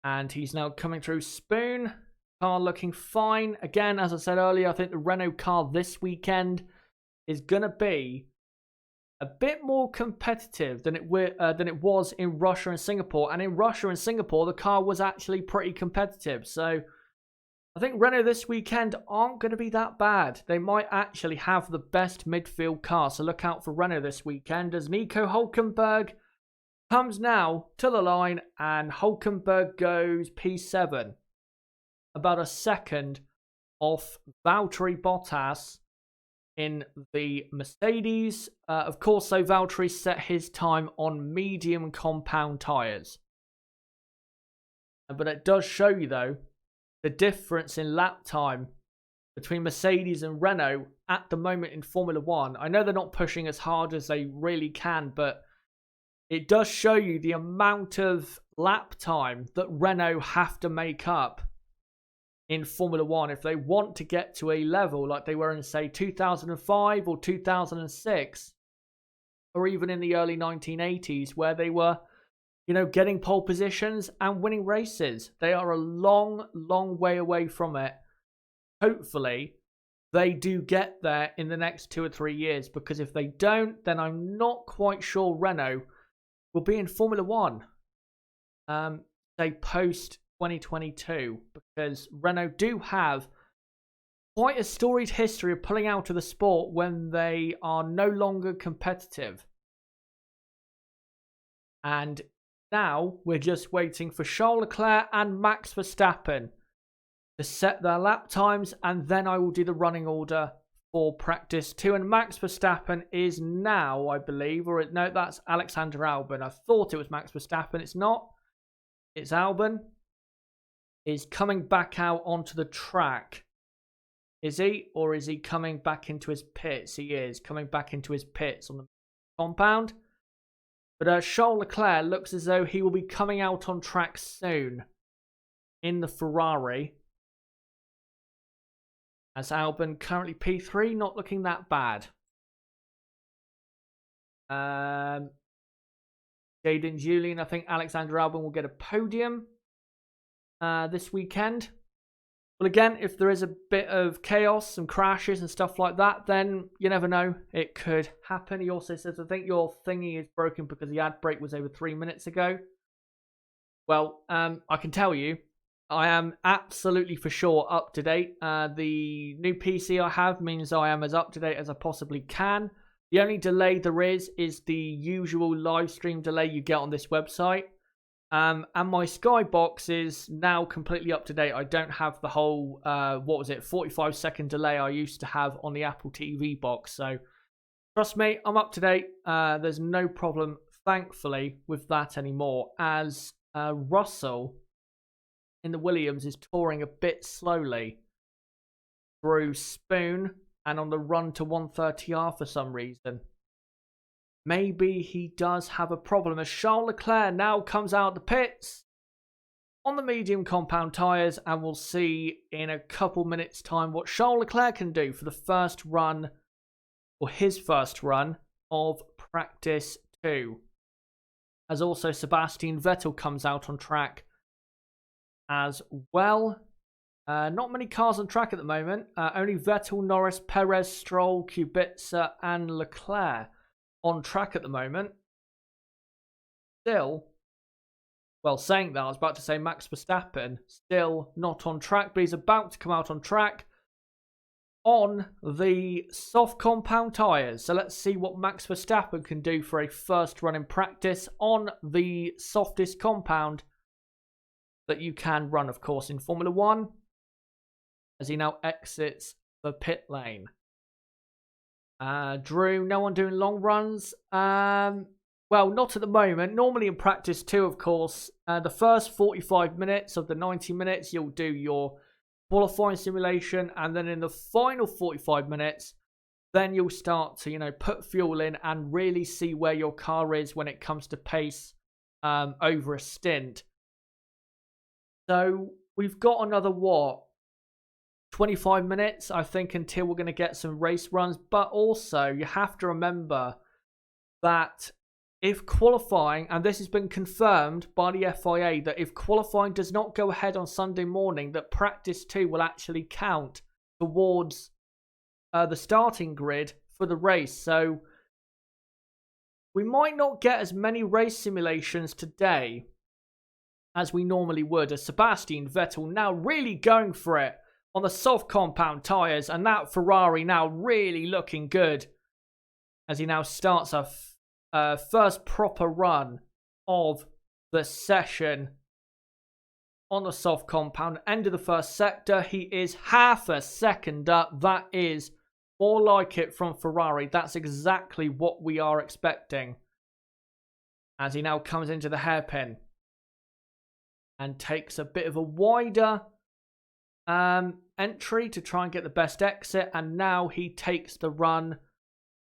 And he's now coming through Spoon. Car looking fine. Again, as I said earlier, I think the Renault car this weekend is going to be a bit more competitive than it was in Russia and Singapore. And in Russia and Singapore, the car was actually pretty competitive. So I think Renault this weekend aren't going to be that bad. They might actually have the best midfield car. So look out for Renault this weekend as Nico Hülkenberg comes now to the line, and Hülkenberg goes P7. About a second off Valtteri Bottas in the Mercedes. Of course, so Valtteri set his time on medium compound tyres. But it does show you, though, the difference in lap time between Mercedes and Renault at the moment in Formula 1. I know they're not pushing as hard as they really can, but it does show you the amount of lap time that Renault have to make up in Formula 1 if they want to get to a level like they were in, say, 2005 or 2006, or even in the early 1980s, where they were, you know, getting pole positions and winning races. They are a long, long way away from it. Hopefully, they do get there in the next 2 or 3 years, because if they don't, then I'm not quite sure Renault will be in Formula 1, say post 2022, because Renault do have quite a storied history of pulling out of the sport when they are no longer competitive. And now we're just waiting for Charles Leclerc and Max Verstappen to set their lap times, and then I will do the running order for practice 2. And Max Verstappen is now, I believe, or no, that's Alexander Albon. I thought it was Max Verstappen. It's not. It's Albon. Is coming back out onto the track. Is he? Or is he coming back into his pits? He is coming back into his pits on the compound. But Charles Leclerc looks as though he will be coming out on track soon in the Ferrari. As Albon currently P3, not looking that bad. Jaden Julian, I think Alexander Albon will get a podium this weekend. Well, again, if there is a bit of chaos and crashes and stuff like that, then you never know. It could happen. He also says, I think your thingy is broken because the ad break was over 3 minutes ago. Well, I can tell you, I am absolutely for sure up to date. The new PC I have means I am as up to date as I possibly can. The only delay there is the usual live stream delay you get on this website. And my Skybox is now completely up to date. I don't have the whole, 45-second delay I used to have on the Apple TV box. So trust me, I'm up to date. There's no problem, thankfully, with that anymore. As Russell in the Williams is touring a bit slowly through Spoon and on the run to 130R for some reason. maybe he does have a problem as Charles Leclerc now comes out the pits on the medium compound tyres, and we'll see in a couple minutes time what Charles Leclerc can do for the first run, or his first run of practice 2. As also Sebastian Vettel comes out on track as well. Not many cars on track at the moment. Only Vettel, Norris, Perez, Stroll, Kubica and Leclerc on track at the moment. Still, well, saying that, I was about to say Max Verstappen still not on track, but he's about to come out on track on the soft compound tyres. So let's see what Max Verstappen can do for a first run in practice on the softest compound that you can run, of course, in Formula 1, as he now exits the pit lane. Drew, no one doing long runs. Well, not at the moment. Normally in practice 2, of course, the first 45 minutes of the 90 minutes, you'll do your qualifying simulation, and then in the final 45 minutes, then you'll start to, put fuel in and really see where your car is when it comes to pace over a stint. So we've got another, 25 minutes, I think, until we're going to get some race runs. But also, you have to remember that if qualifying, and this has been confirmed by the FIA, that if qualifying does not go ahead on Sunday morning, that practice 2 will actually count towards the starting grid for the race. So we might not get as many race simulations today as we normally would, as Sebastian Vettel now really going for it on the soft compound tyres, and that Ferrari now really looking good as he now starts a first proper run of the session on the soft compound. End of the first sector, he is half a second up. That is more like it from Ferrari. That's exactly what we are expecting as he now comes into the hairpin and takes a bit of a wider entry to try and get the best exit, and now he takes the run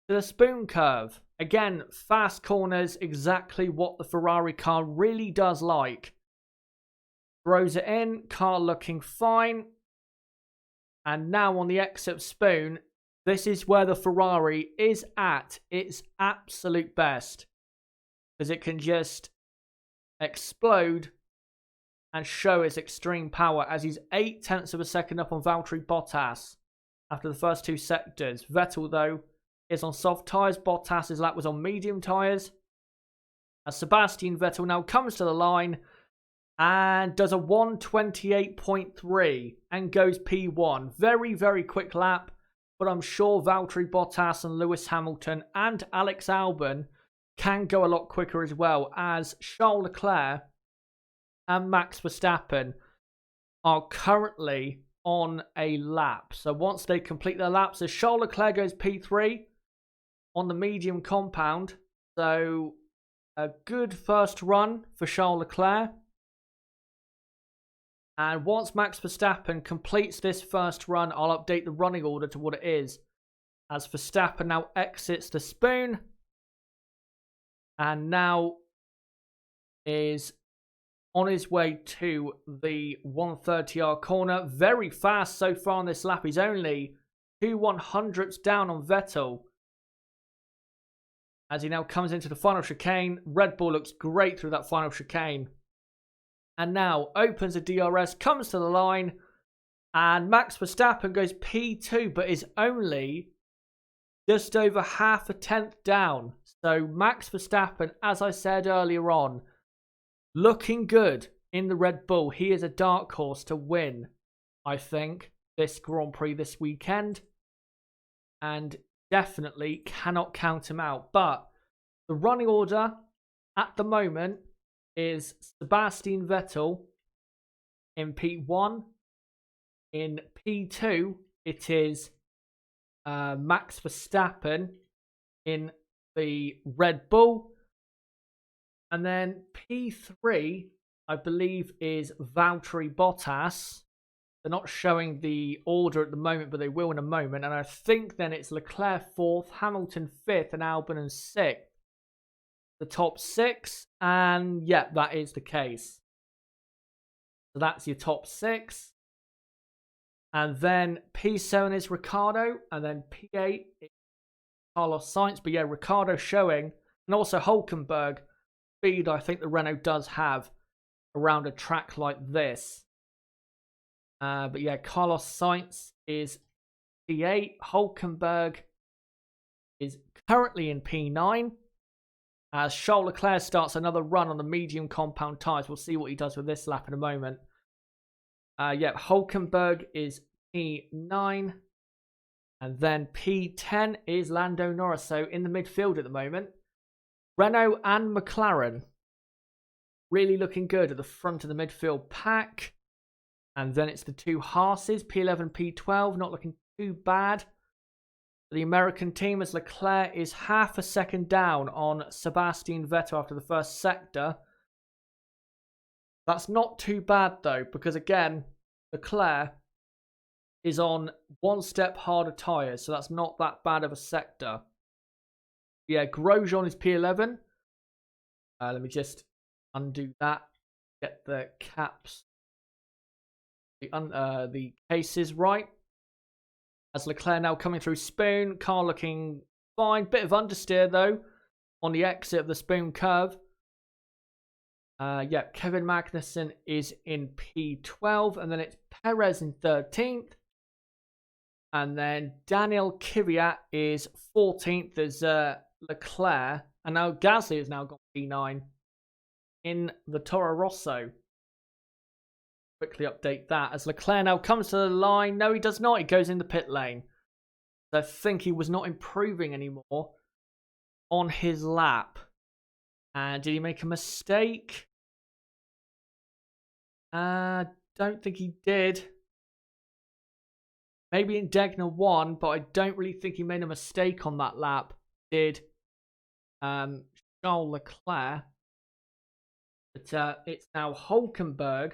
to the spoon curve. Again, fast corners, exactly what the Ferrari car really does like. Throws it in, car looking fine. And now on the exit of spoon, this is where the Ferrari is at its absolute best, because it can just explode and show its extreme power, as he's 0.8 of a second up on Valtteri Bottas after the first 2 sectors. Vettel, though, is on soft tyres. Bottas' lap was on medium tyres. As Sebastian Vettel now comes to the line and does a 1:28.3 and goes P1. Very, very quick lap, but I'm sure Valtteri Bottas and Lewis Hamilton and Alex Albon can go a lot quicker as well, as Charles Leclerc and Max Verstappen are currently on a lap. So once they complete their laps, as Charles Leclerc goes P3 on the medium compound. So a good first run for Charles Leclerc. And once Max Verstappen completes this first run, I'll update the running order to what it is, as Verstappen now exits the spoon and now is on his way to the 130R corner. Very fast so far on this lap. He's only 2/100ths down on Vettel as he now comes into the final chicane. Red Bull looks great through that final chicane. And now opens the DRS, comes to the line, and Max Verstappen goes P2, but is only just over 0.5 tenth down. So Max Verstappen, as I said earlier on, looking good in the Red Bull. He is a dark horse to win, I think, this Grand Prix this weekend. And definitely cannot count him out. But the running order at the moment is Sebastian Vettel in P1. In P2, it is Max Verstappen in the Red Bull. And then P3, I believe, is Valtteri Bottas. They're not showing the order at the moment, but they will in a moment. And I think then it's Leclerc 4th, Hamilton 5th, and Albon in 6th. the top 6. And yeah, that is the case. So that's your top 6. And then P7 is Ricciardo. And then P8 is Carlos Sainz. But yeah, Ricciardo showing. And also Hülkenberg. Speed I think the Renault does have around a track like this. But yeah, Carlos Sainz is P8. Hülkenberg is currently in P9. As Charles Leclerc starts another run on the medium compound tyres. We'll see what he does with this lap in a moment. Yeah, Hülkenberg is P9. And then P10 is Lando Norris. So in the midfield at the moment. Renault and McLaren really looking good at the front of the midfield pack. And then it's the two Haas's, P11, P12, not looking too bad. The American team, as Leclerc is half a second down on Sebastian Vettel after the first sector. That's not too bad though, because again, Leclerc is on one step harder tyres, so that's not that bad of a sector. Yeah, Grosjean is P11. Let me just undo that. Get the caps, the cases right. As Leclerc now coming through Spoon. Car looking fine. Bit of understeer though on the exit of the Spoon curve. Yeah, Kevin Magnussen is in P12. And then it's Perez in 13th. And then Daniel Kvyat is 14th. There's Leclerc. And now Gasly has now got P9 in the Toro Rosso. Quickly update that as Leclerc now comes to the line. No, he does not. He goes in the pit lane. So I think he was not improving anymore on his lap. And did he make a mistake? Don't think he did. Maybe in Degner 1, but I don't really think he made a mistake on that lap. Did Charles Leclerc. But it's now Hülkenberg.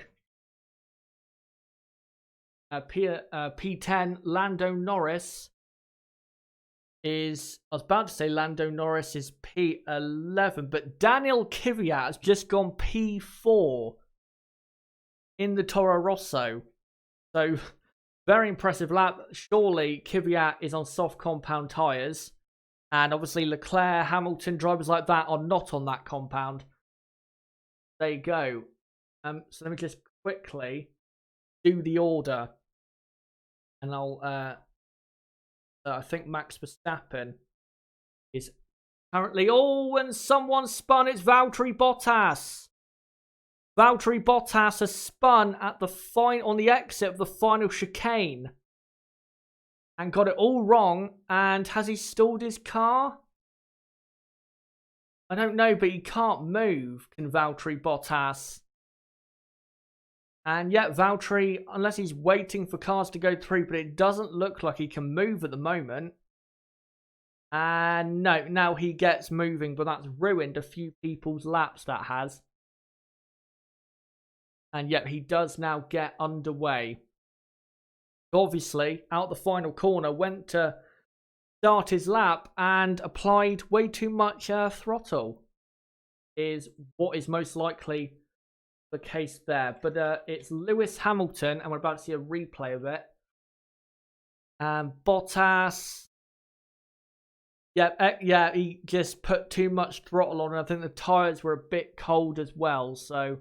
P10, Lando Norris is... I was about to say Lando Norris is P11, but Daniel Kvyat has just gone P4 in the Toro Rosso. So, very impressive lap. Surely Kvyat is on soft compound tyres. And obviously Leclerc, Hamilton, drivers like that are not on that compound. There you go. So let me just quickly do the order. And I'll, I think Max Verstappen is currently, and someone spun, it's Valtteri Bottas. Valtteri Bottas has spun at the on the exit of the final chicane. And got it all wrong. And has he stalled his car? I don't know, but he can't move, can Valtteri Bottas. And yet, Valtteri, unless he's waiting for cars to go through, but it doesn't look like he can move at the moment. And no, now he gets moving, but that's ruined a few people's laps, that has. And yet, he does now get underway. Obviously, out the final corner, went to start his lap and applied way too much throttle. Is what is most likely the case there. But it's Lewis Hamilton, and we're about to see a replay of it. Bottas. Yeah, he just put too much throttle on. I think the tyres were a bit cold as well, so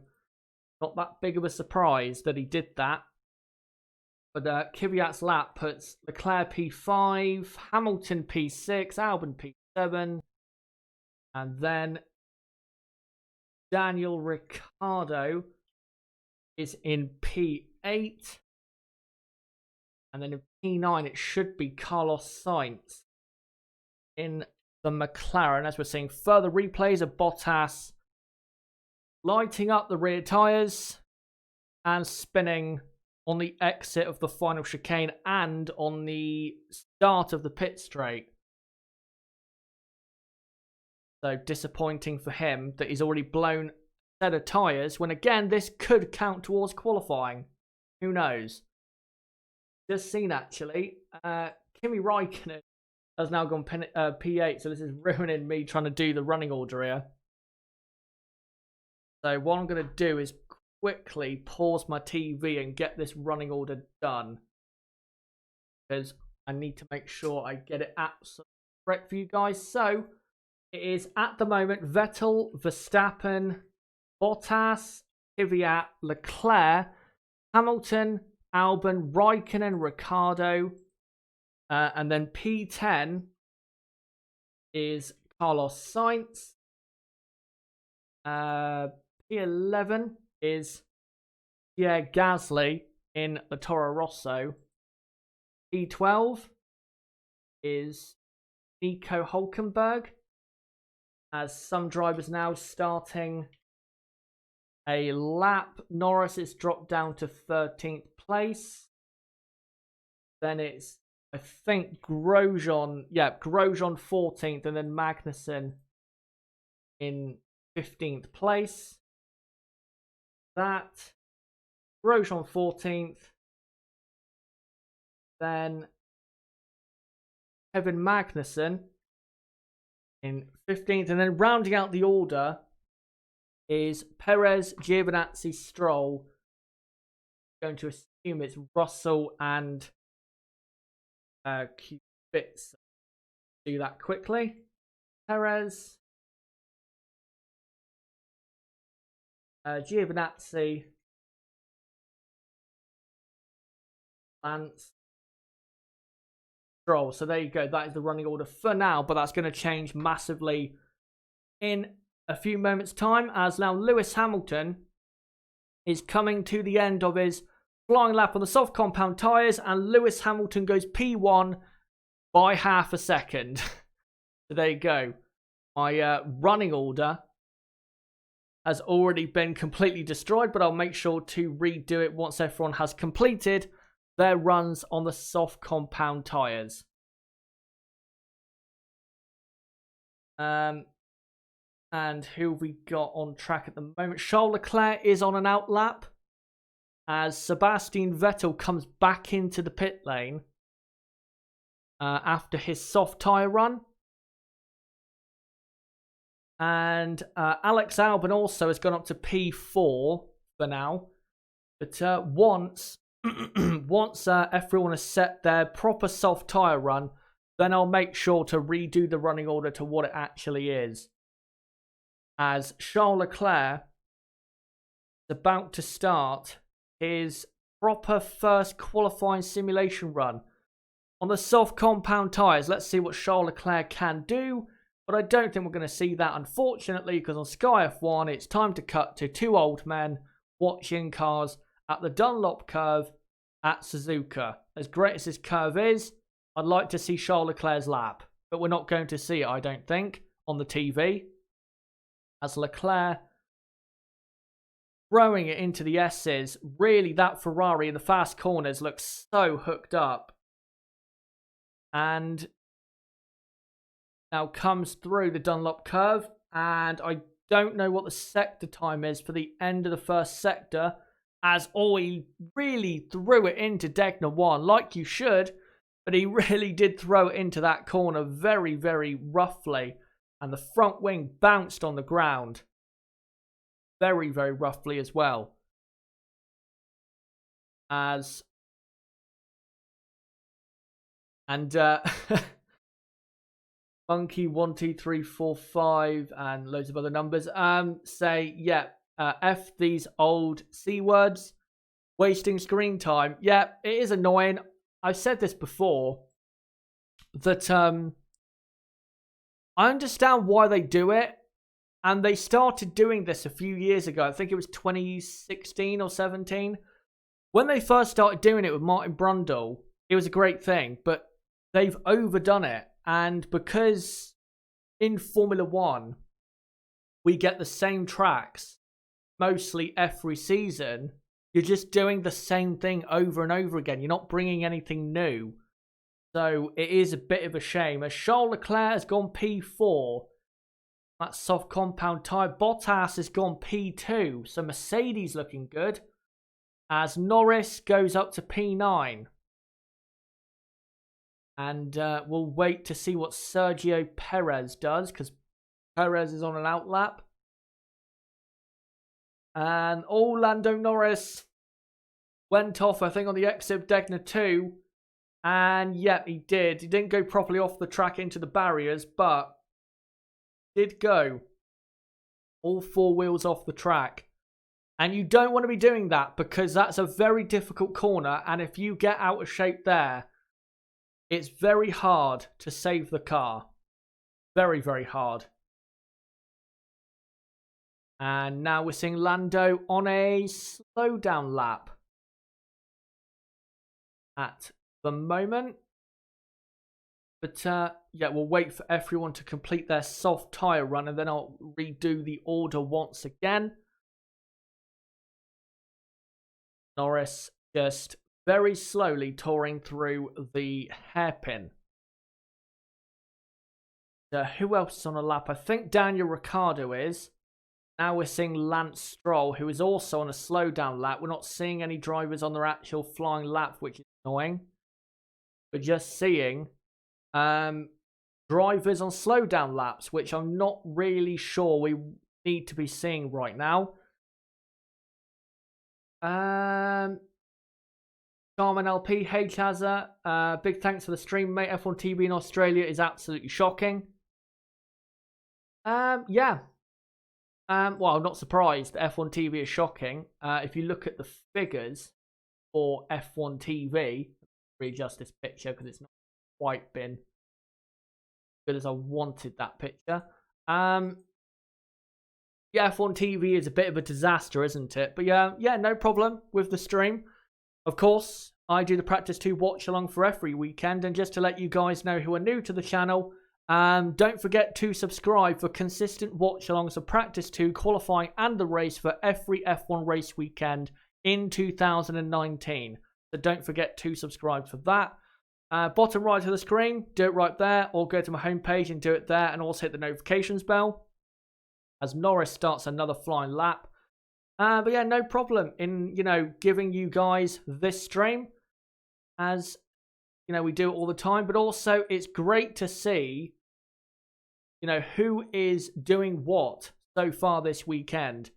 not that big of a surprise that he did that. But Kvyat's lap puts Leclerc P5, Hamilton P6, Albon P7, and then Daniel Ricciardo is in P8. And then in P9, it should be Carlos Sainz in the McLaren. As we're seeing further replays of Bottas lighting up the rear tyres and spinning on the exit of the final chicane and on the start of the pit straight. So disappointing for him that he's already blown a set of tyres when again this could count towards qualifying. Who knows? Just seen actually, Kimi Räikkönen has now gone P8, so this is ruining me trying to do the running order here. So what I'm going to do is quickly pause my TV and get this running order done, because I need to make sure I get it absolutely correct for you guys. So it is at the moment Vettel, Verstappen, Bottas, Kvyat, Leclerc, Hamilton, Albon, Raikkonen, Ricciardo, and then P10 is Carlos Sainz. P11 is Pierre Gasly in the Toro Rosso. P12 is Nico Hülkenberg, as some drivers now starting a lap. Norris is dropped down to 13th place. Then it's, I think, Grosjean 14th, and then Magnussen in 15th place. That, Grosjean 14th. Then Kevin Magnussen in 15th. And then rounding out the order is Perez, Giovinazzi, Stroll. Going to assume it's Russell and Kubica. Do that quickly. Perez, Giovinazzi, Lance, Stroll. So there you go. That is the running order for now, but that's going to change massively in a few moments' time, as now Lewis Hamilton is coming to the end of his flying lap on the soft compound tyres, and Lewis Hamilton goes P1 by half a second. So there you go. My running order has already been completely destroyed, but I'll make sure to redo it once everyone has completed their runs on the soft compound tyres. And who have we got on track at the moment? Charles Leclerc is on an out lap, as Sebastian Vettel comes back into the pit lane after his soft tyre run. And Alex Albon also has gone up to P4 for now. But once everyone has set their proper soft tyre run, then I'll make sure to redo the running order to what it actually is. As Charles Leclerc is about to start his proper first qualifying simulation run on the soft compound tyres. Let's see what Charles Leclerc can do. But I don't think we're going to see that, unfortunately, because on Sky F1, it's time to cut to two old men watching cars at the Dunlop curve at Suzuka. As great as this curve is, I'd like to see Charles Leclerc's lap. But we're not going to see it, I don't think, on the TV. As Leclerc throwing it into the S's. Really, that Ferrari in the fast corners looks so hooked up. And now comes through the Dunlop curve, and I don't know what the sector time is for the end of the first sector, as he really threw it into Degner 1, like you should, but he really did throw it into that corner very, very roughly, and the front wing bounced on the ground very, very roughly as well. Monkey 1 2 3 4 5 and loads of other numbers say, yeah, F these old C words, wasting screen time. Yeah, it is annoying. I've said this before, that I understand why they do it, and they started doing this a few years ago. I think it was 2016 or 17 when they first started doing it with Martin Brundle. It was a great thing, but they've overdone it. And because in Formula 1, we get the same tracks mostly every season, you're just doing the same thing over and over again. You're not bringing anything new. So it is a bit of a shame. As Charles Leclerc has gone P4, that's soft compound tyre. Bottas has gone P2, so Mercedes looking good. As Norris goes up to P9. And we'll wait to see what Sergio Perez does, because Perez is on an out lap. And Lando Norris went off, I think, on the exit of Degner 2. And yeah, he did. He didn't go properly off the track into the barriers, but did go all 4 wheels off the track. And you don't want to be doing that because that's a very difficult corner. And if you get out of shape there, it's very hard to save the car. Very, very hard. And now we're seeing Lando on a slowdown lap at the moment. But yeah, we'll wait for everyone to complete their soft tyre run and then I'll redo the order once again. Norris just very slowly touring through the hairpin. Who else is on a lap? I think Daniel Ricciardo is. Now we're seeing Lance Stroll, who is also on a slowdown lap. We're not seeing any drivers on their actual flying lap, which is annoying. We're just seeing drivers on slowdown laps, which I'm not really sure we need to be seeing right now. Carmen LP, hey Chazza, big thanks for the stream, mate. F1 TV in Australia is absolutely shocking. Yeah. Well, I'm not surprised that F1 TV is shocking. If you look at the figures for F1 TV, readjust this picture because it's not quite been as good as I wanted that picture. Yeah, F1 TV is a bit of a disaster, isn't it? But yeah, no problem with the stream. Of course, I do the Practice 2 watch along for every weekend. And just to let you guys know who are new to the channel, don't forget to subscribe for consistent watch alongs of Practice 2, qualifying and the race for every F1 race weekend in 2019. So don't forget to subscribe for that. Bottom right of the screen, do it right there, or go to my homepage and do it there, and also hit the notifications bell as Norris starts another flying lap. But yeah, no problem in, giving you guys this stream as, we do it all the time. But also, it's great to see, who is doing what so far this weekend.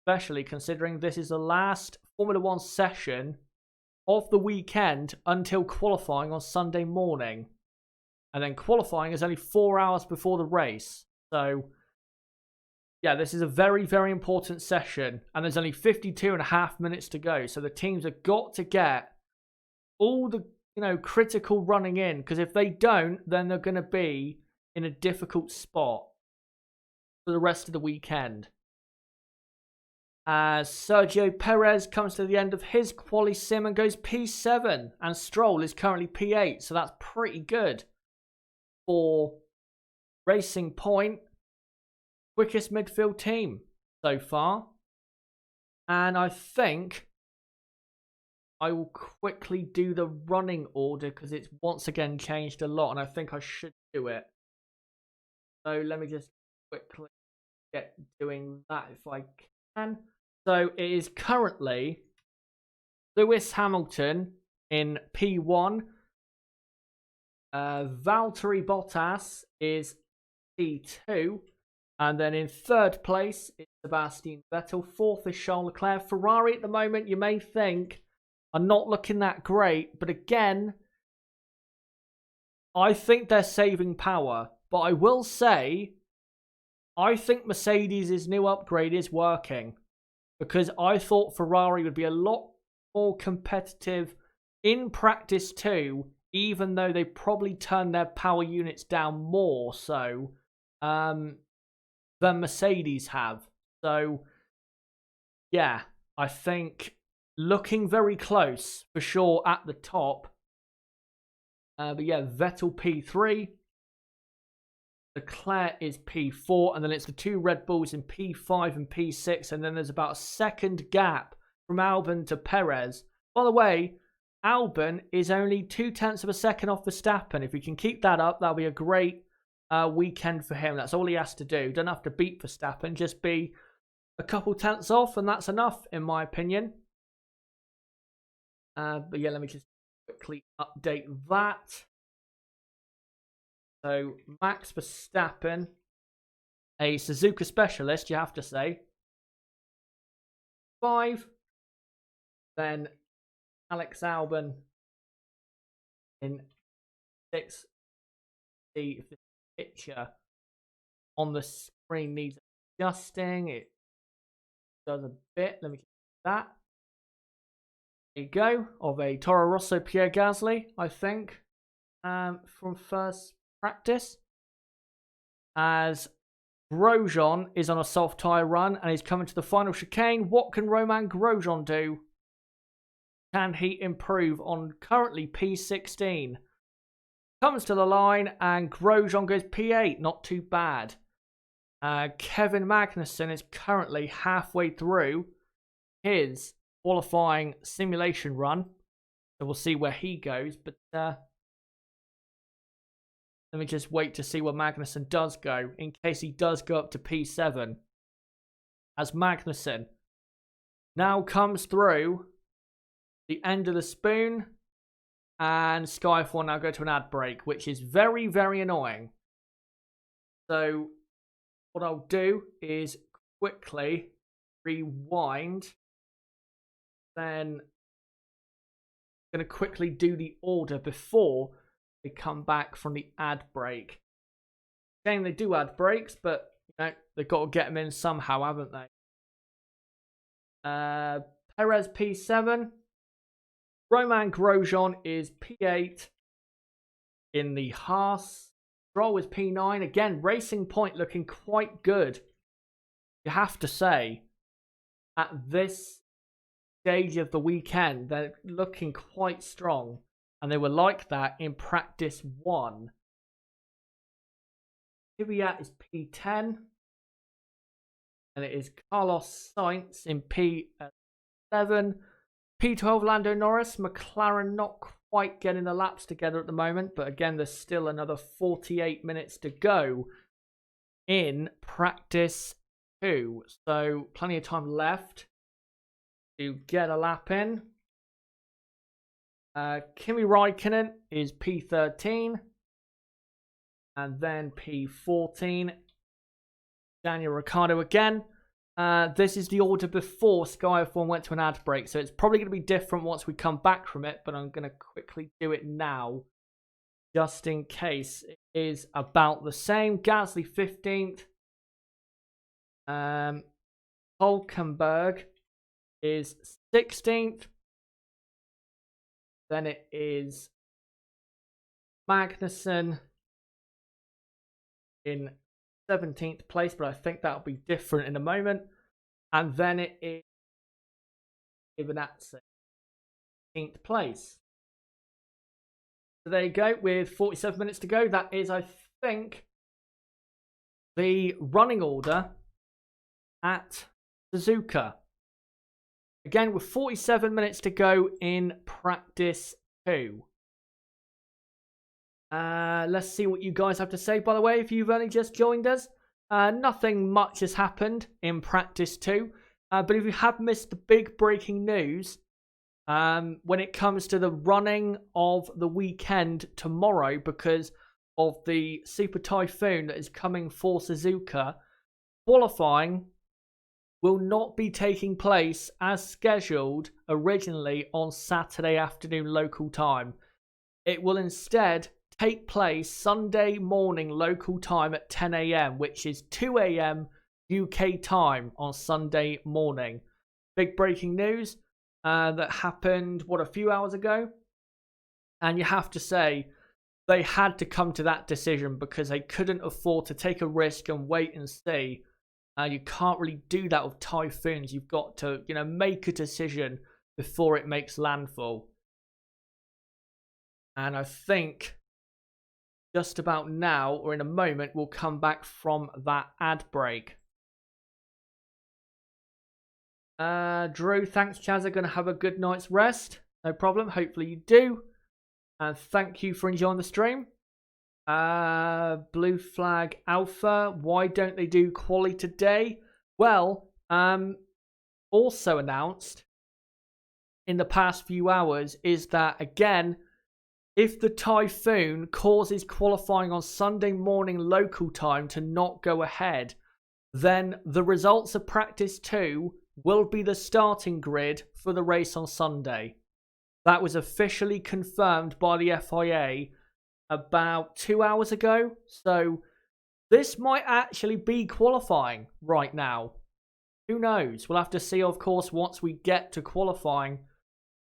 Especially considering this is the last Formula 1 session of the weekend until qualifying on Sunday morning. And then qualifying is only 4 hours before the race. So yeah, this is a very, very important session. And there's only 52.5 minutes to go. So the teams have got to get all the, critical running in. Because if they don't, then they're going to be in a difficult spot for the rest of the weekend. As Sergio Perez comes to the end of his quali sim and goes P7. And Stroll is currently P8. So that's pretty good for Racing Point. Quickest midfield team so far. And I think I will quickly do the running order because it's once again changed a lot and I think I should do it. So let me just quickly get doing that if I can. So it is currently Lewis Hamilton in P1. Valtteri Bottas is P2. And then in third place, it's Sebastian Vettel. Fourth is Charles Leclerc. Ferrari at the moment, you may think, are not looking that great. But again, I think they're saving power. But I will say, I think Mercedes' new upgrade is working. Because I thought Ferrari would be a lot more competitive in practice 2, even though they probably turned their power units down more so than Mercedes have. So, yeah, I think looking very close for sure at the top. But yeah, Vettel P3. Leclerc is P4. And then it's the 2 Red Bulls in P5 and P6. And then there's about a second gap from Albon to Perez. By the way, Albon is only 0.2 of a second off Verstappen. If he can keep that up, that'll be a great weekend for him. That's all he has to do. Don't have to beat Verstappen. Just be a couple tenths off, and that's enough, in my opinion. But yeah, let me just quickly update that. So, Max Verstappen, a Suzuka specialist, you have to say. 5. Then Alex Albon in 6. See if the picture on the screen needs adjusting. It does a bit. Let me get that. There you go. Of a Toro Rosso Pierre Gasly, I think, from first practice. As Grosjean is on a soft tyre run and he's coming to the final chicane. What can Romain Grosjean do? Can he improve on currently P16? Comes to the line and Grosjean goes P8. Not too bad. Kevin Magnussen is currently halfway through his qualifying simulation run. So we'll see where he goes. But let me just wait to see where Magnussen does go, in case he does go up to P7. As Magnussen now comes through the end of the spoon, and Skyfall now go to an ad break, which is very, very annoying. So what I'll do is quickly rewind, then I'm going to quickly do the order before they come back from the ad break. Shame they do ad breaks, but you know, they've got to get them in somehow, haven't they? Perez P7. Romain Grosjean is P8 in the Haas. Stroll is P9. Again, Racing Point looking quite good, you have to say. At this stage of the weekend, they're looking quite strong. And they were like that in practice 1. Kvyat is P10. And it is Carlos Sainz in P11. P12, Lando Norris. McLaren not quite getting the laps together at the moment. But again, there's still another 48 minutes to go in practice 2. So plenty of time left to get a lap in. Kimi Räikkönen is P13. And then P14. Daniel Ricciardo again. This is the order before Sky F1 went to an ad break. So it's probably going to be different once we come back from it. But I'm going to quickly do it now, just in case it is about the same. Gasly 15th. Hulkenberg is 16th. Then it is Magnussen in 17th place, but I think that'll be different in a moment. And then it is Giovinazzi, 18th place. So there you go, with 47 minutes to go. That is, I think, the running order at Suzuka. Again, with 47 minutes to go in practice 2. Let's see what you guys have to say. By the way, if you've only just joined us, nothing much has happened in practice 2. But if you have missed the big breaking news, when it comes to the running of the weekend tomorrow, because of the Super Typhoon that is coming for Suzuka, qualifying will not be taking place as scheduled originally on Saturday afternoon local time. It will instead take place Sunday morning local time at 10 a.m, which is 2 a.m. UK time on Sunday morning. Big breaking news that happened, a few hours ago? And you have to say, they had to come to that decision because they couldn't afford to take a risk and wait and see. You can't really do that with typhoons. You've got to, make a decision before it makes landfall. And I think just about now, or in a moment, we'll come back from that ad break. Drew, thanks, Chaz. Are going to have a good night's rest. No problem. Hopefully you do. And thank you for enjoying the stream. Blue Flag Alpha, why don't they do quali today? Well, also announced in the past few hours is that, again, if the typhoon causes qualifying on Sunday morning local time to not go ahead, then the results of practice 2 will be the starting grid for the race on Sunday. That was officially confirmed by the FIA about 2 hours ago. So this might actually be qualifying right now. Who knows? We'll have to see, of course, once we get to qualifying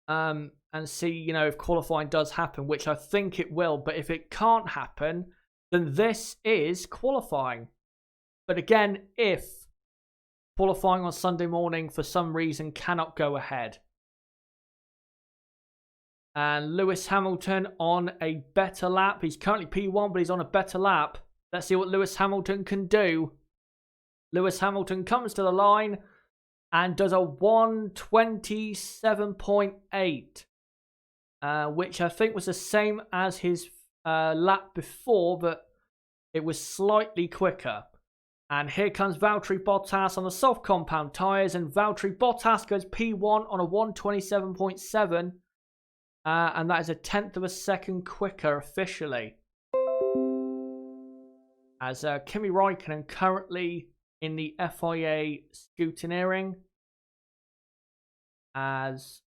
and see, if qualifying does happen, which I think it will. But if it can't happen, then this is qualifying. But again, if qualifying on Sunday morning for some reason cannot go ahead. And Lewis Hamilton on a better lap. He's currently P1, but he's on a better lap. Let's see what Lewis Hamilton can do. Lewis Hamilton comes to the line and does a 1:27.8, which I think was the same as his lap before, but it was slightly quicker. And here comes Valtteri Bottas on the soft compound tyres, and Valtteri Bottas goes P1 on a 1:27.7, and that is a 1/10 of a second quicker officially. As Kimi Räikkönen currently in the FIA scrutineering, as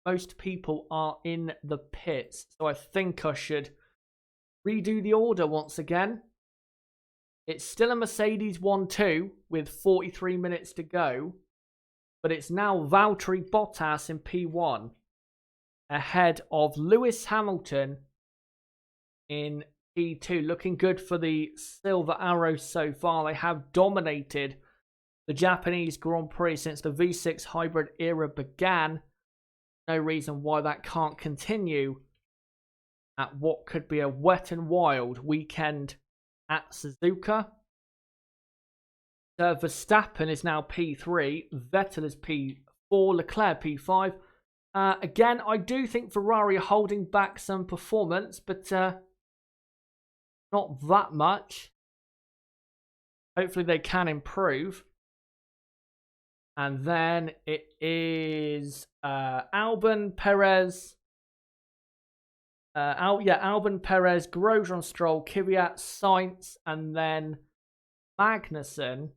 most people are in the pits. So I think I should redo the order once again. It's still a Mercedes 1-2 with 43 minutes to go, but it's now Valtteri Bottas in P1 ahead of Lewis Hamilton in P2. Looking good for the Silver Arrows so far. They have dominated the Japanese Grand Prix since the V6 hybrid era began. No reason why that can't continue at what could be a wet and wild weekend at Suzuka. Verstappen is now P3, Vettel is P4, Leclerc P5. Again, I do think Ferrari are holding back some performance, but not that much. Hopefully they can improve. And then it is Albon, Perez. Albon, Perez, Grosjean, Stroll, Kvyat, Sainz, and then Magnussen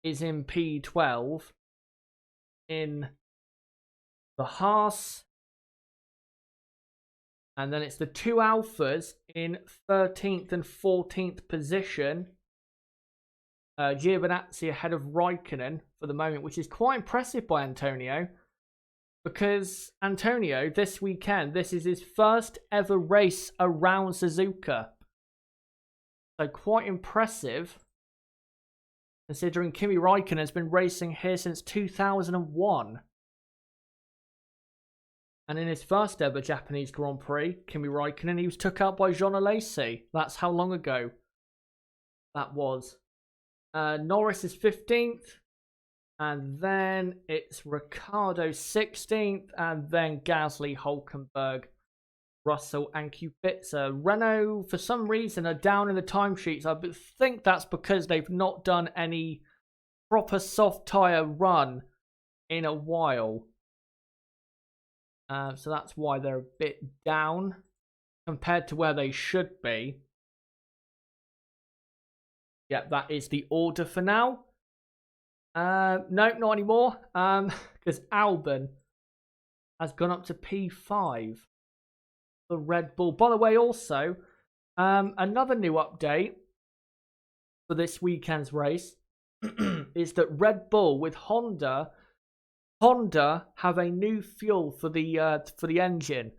is in P12 in the Haas. And then it's the two Alphas in 13th and 14th position. Giovinazzi ahead of Raikkonen for the moment, which is quite impressive by Antonio. Because Antonio, this weekend, this is his first ever race around Suzuka. So quite impressive, considering Kimi Räikkönen has been racing here since 2001. And in his first ever Japanese Grand Prix, Kimi Räikkönen, he was took out by Jean Alesi. That's how long ago that was. Norris is 15th. And then it's Ricciardo 16th. And then Gasly, Hülkenberg, Russell and Kubica. Renault, for some reason, are down in the timesheets. I think that's because they've not done any proper soft tyre run in a while. So that's why they're a bit down compared to where they should be. Yeah, that is the order for now. No, not anymore. Because Albon has gone up to P5 for Red Bull. By the way, also, another new update for this weekend's race is that Red Bull with Honda have a new fuel for the engine,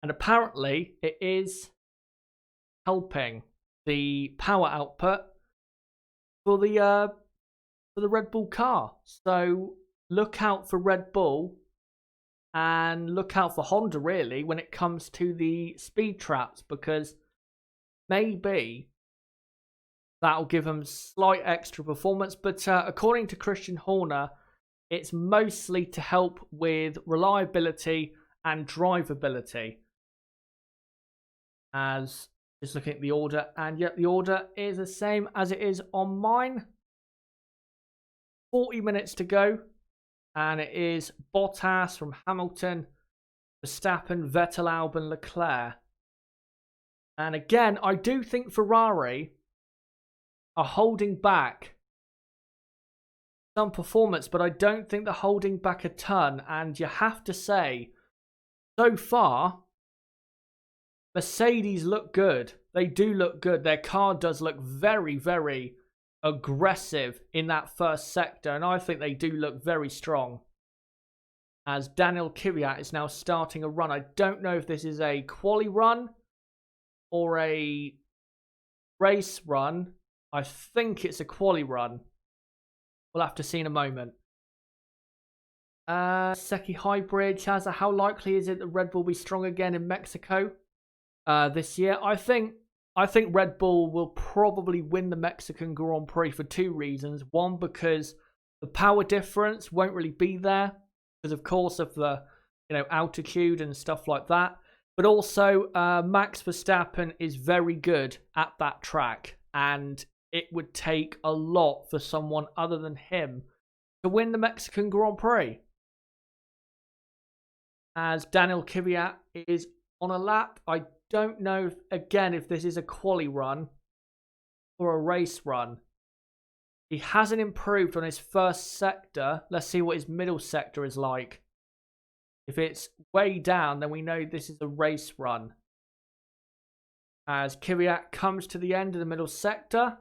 and apparently it is helping the power output for the Red Bull car. So look out for Red Bull and look out for Honda really when it comes to the speed traps, because maybe that'll give them slight extra performance. But according to Christian Horner, it's mostly to help with reliability and drivability. As just looking at the order, and yet the order is the same as it is on mine. 40 minutes to go, and it is Bottas from Hamilton, Verstappen, Vettel, Albon, Leclerc. And again, I do think Ferrari are holding back some performance, but I don't think they're holding back a ton. And you have to say, so far, Mercedes look good. They do look good. Their car does look very, very aggressive in that first sector. And I think they do look very strong. As Daniel Kvyat is now starting a run. I don't know if this is a quali run or a race run. I think it's a quali run. We'll have to see in a moment. Seki Hybrid, Chaza, how likely is it that Red Bull will be strong again in Mexico this year? I think Red Bull will probably win the Mexican Grand Prix for two reasons. One, because the power difference won't really be there because, of course, of the altitude and stuff like that. But also, Max Verstappen is very good at that track, and it would take a lot for someone other than him to win the Mexican Grand Prix. As Daniel Kvyat is on a lap. I don't know, again, if this is a quali run or a race run. He hasn't improved on his first sector. Let's see what his middle sector is like. If it's way down, then we know this is a race run. As Kvyat comes to the end of the middle sector.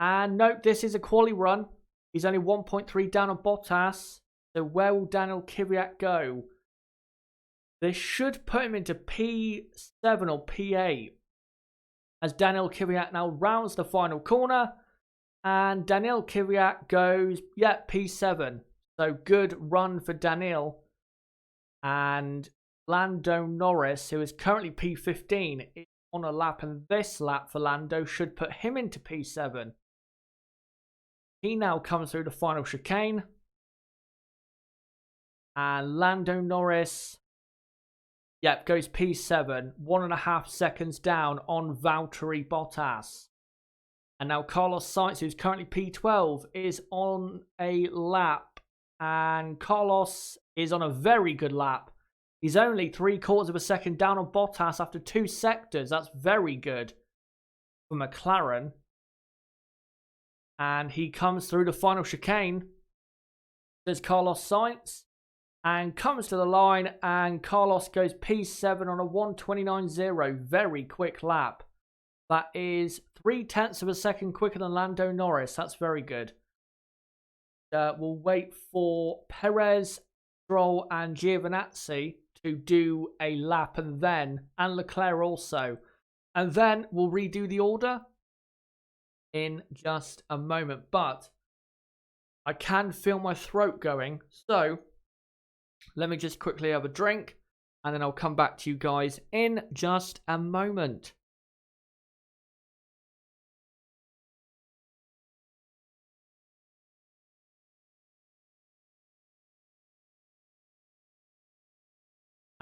And note, this is a quali run. He's only 1.3 down on Bottas. So where will Daniel Kvyat go? This should put him into P7 or P8. As Daniel Kvyat now rounds the final corner. And Daniel Kvyat goes, P7. So good run for Daniel. And Lando Norris, who is currently P15, is on a lap. And this lap for Lando should put him into P7. He now comes through the final chicane. And Lando Norris, goes P7. 1.5 seconds down on Valtteri Bottas. And now Carlos Sainz, who's currently P12, is on a lap. And Carlos is on a very good lap. He's only 3/4 of a second down on Bottas after 2 sectors. That's very good for McLaren. And he comes through the final chicane. There's Carlos Sainz. And comes to the line. And Carlos goes P7 on a 1:29.0. Very quick lap. That is 0.3 of a second quicker than Lando Norris. That's very good. We'll wait for Perez, Stroll and Giovinazzi to do a lap. And Leclerc also. And then we'll redo the order in just a moment. But I can feel my throat going. So let me just quickly have a drink. And then I'll come back to you guys in just a moment.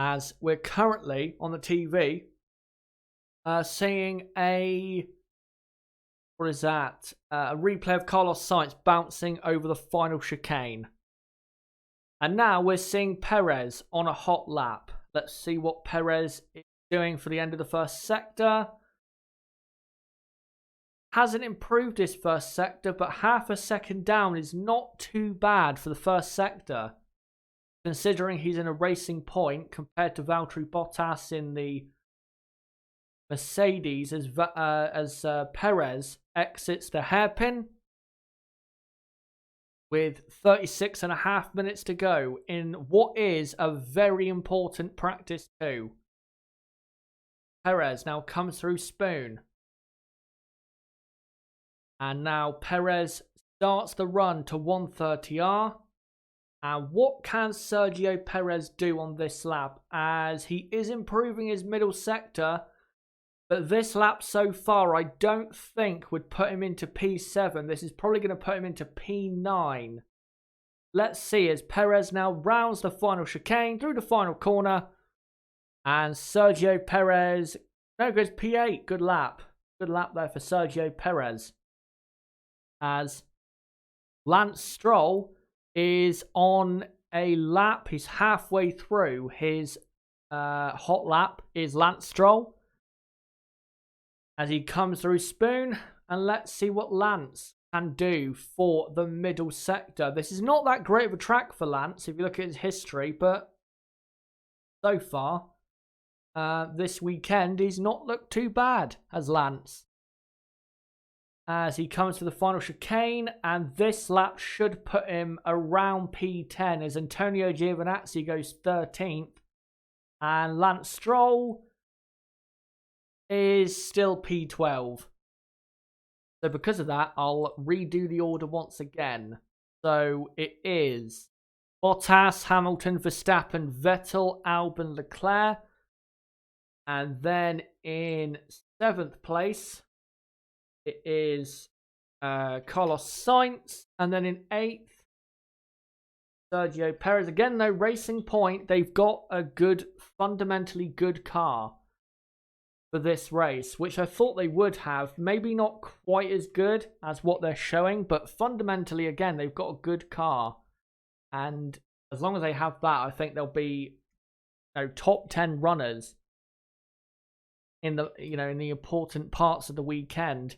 As we're currently on the TV seeing a replay of Carlos Sainz bouncing over the final chicane. And now we're seeing Perez on a hot lap. Let's see what Perez is doing for the end of the first sector. Hasn't improved his first sector, but 0.5 second down is not too bad for the first sector, considering he's in a racing point compared to Valtteri Bottas in the Mercedes as Perez exits the hairpin with 36.5 minutes to go in what is a very important practice 2. Perez now comes through Spoon. And now Perez starts the run to 130R. And what can Sergio Perez do on this lap? As he is improving his middle sector. But this lap so far, I don't think would put him into P7. This is probably going to put him into P9. Let's see as Perez now rounds the final chicane through the final corner. And Sergio Perez goes P8. Good lap. Good lap there for Sergio Perez. As Lance Stroll is on a lap. He's halfway through his hot lap is Lance Stroll. As he comes through Spoon. And let's see what Lance can do for the middle sector. This is not that great of a track for Lance if you look at his history, but so far this weekend he's not looked too bad as Lance. As he comes to the final chicane, and this lap should put him around P10 as Antonio Giovinazzi goes 13th and Lance Stroll is still P12. So because of that, I'll redo the order once again. So it is Bottas, Hamilton, Verstappen, Vettel, Albon, Leclerc. And then in 7th place, it is Carlos Sainz. And then in 8th, Sergio Perez. Again, no Racing Point. They've got a good, fundamentally good car for this race, which I thought they would have. Maybe not quite as good as what they're showing, but fundamentally, again, they've got a good car. And as long as they have that, I think they'll be, top 10 runners in the, in the important parts of the weekend.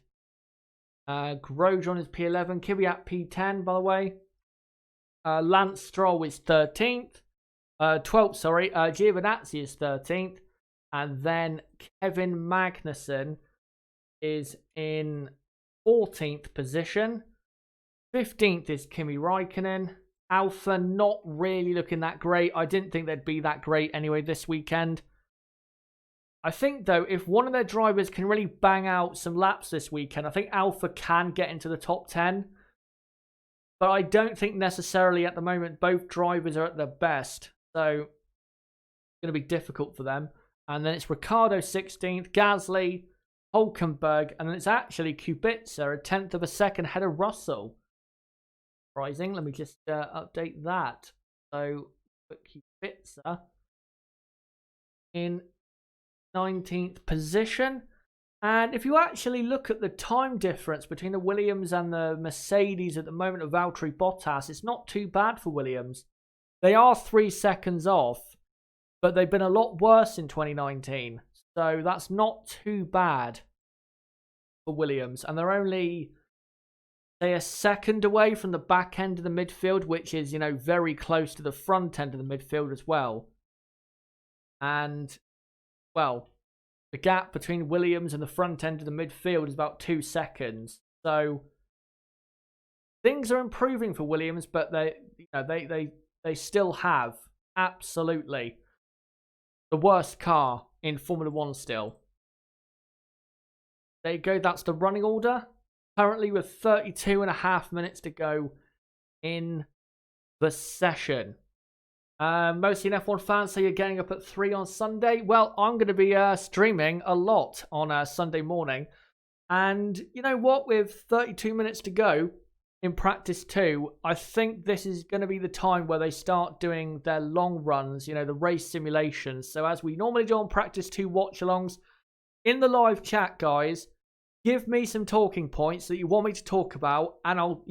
Grosjean is P11, Kvyat P10, by the way. Lance Stroll is 13th. 12th, sorry. Giovinazzi is 13th. And then Kevin Magnussen is in 14th position. 15th is Kimi Raikkonen. Alpha not really looking that great. I didn't think they'd be that great anyway this weekend. I think, though, if one of their drivers can really bang out some laps this weekend, I think Alpha can get into the top 10. But I don't think necessarily at the moment both drivers are at their best. So it's going to be difficult for them. And then it's Ricciardo 16th, Gasly, Hulkenberg, and then it's actually Kubica, a 10th of a second ahead of Russell. Surprising. Let me just update that. So Kubica in 19th position. And if you actually look at the time difference between the Williams and the Mercedes at the moment of Valtteri Bottas, it's not too bad for Williams. They are 3 seconds off, but they've been a lot worse in 2019. So that's not too bad for Williams. And they're only, say, a second away from the back end of the midfield, which is, very close to the front end of the midfield as well. And, well, the gap between Williams and the front end of the midfield is about 2 seconds. So things are improving for Williams, but they still have absolutely the worst car in Formula 1 still. There you go, that's the running order. Currently with 32 and a half minutes to go in the session. Mostly an F1 fan, so you're getting up at 3 on Sunday. Well, I'm going to be streaming a lot on Sunday morning. And you know what? With 32 minutes to go in practice 2, I think this is going to be the time where they start doing their long runs, the race simulations. So as we normally do on practice 2 watch-alongs, in the live chat, guys, give me some talking points that you want me to talk about, and I'll,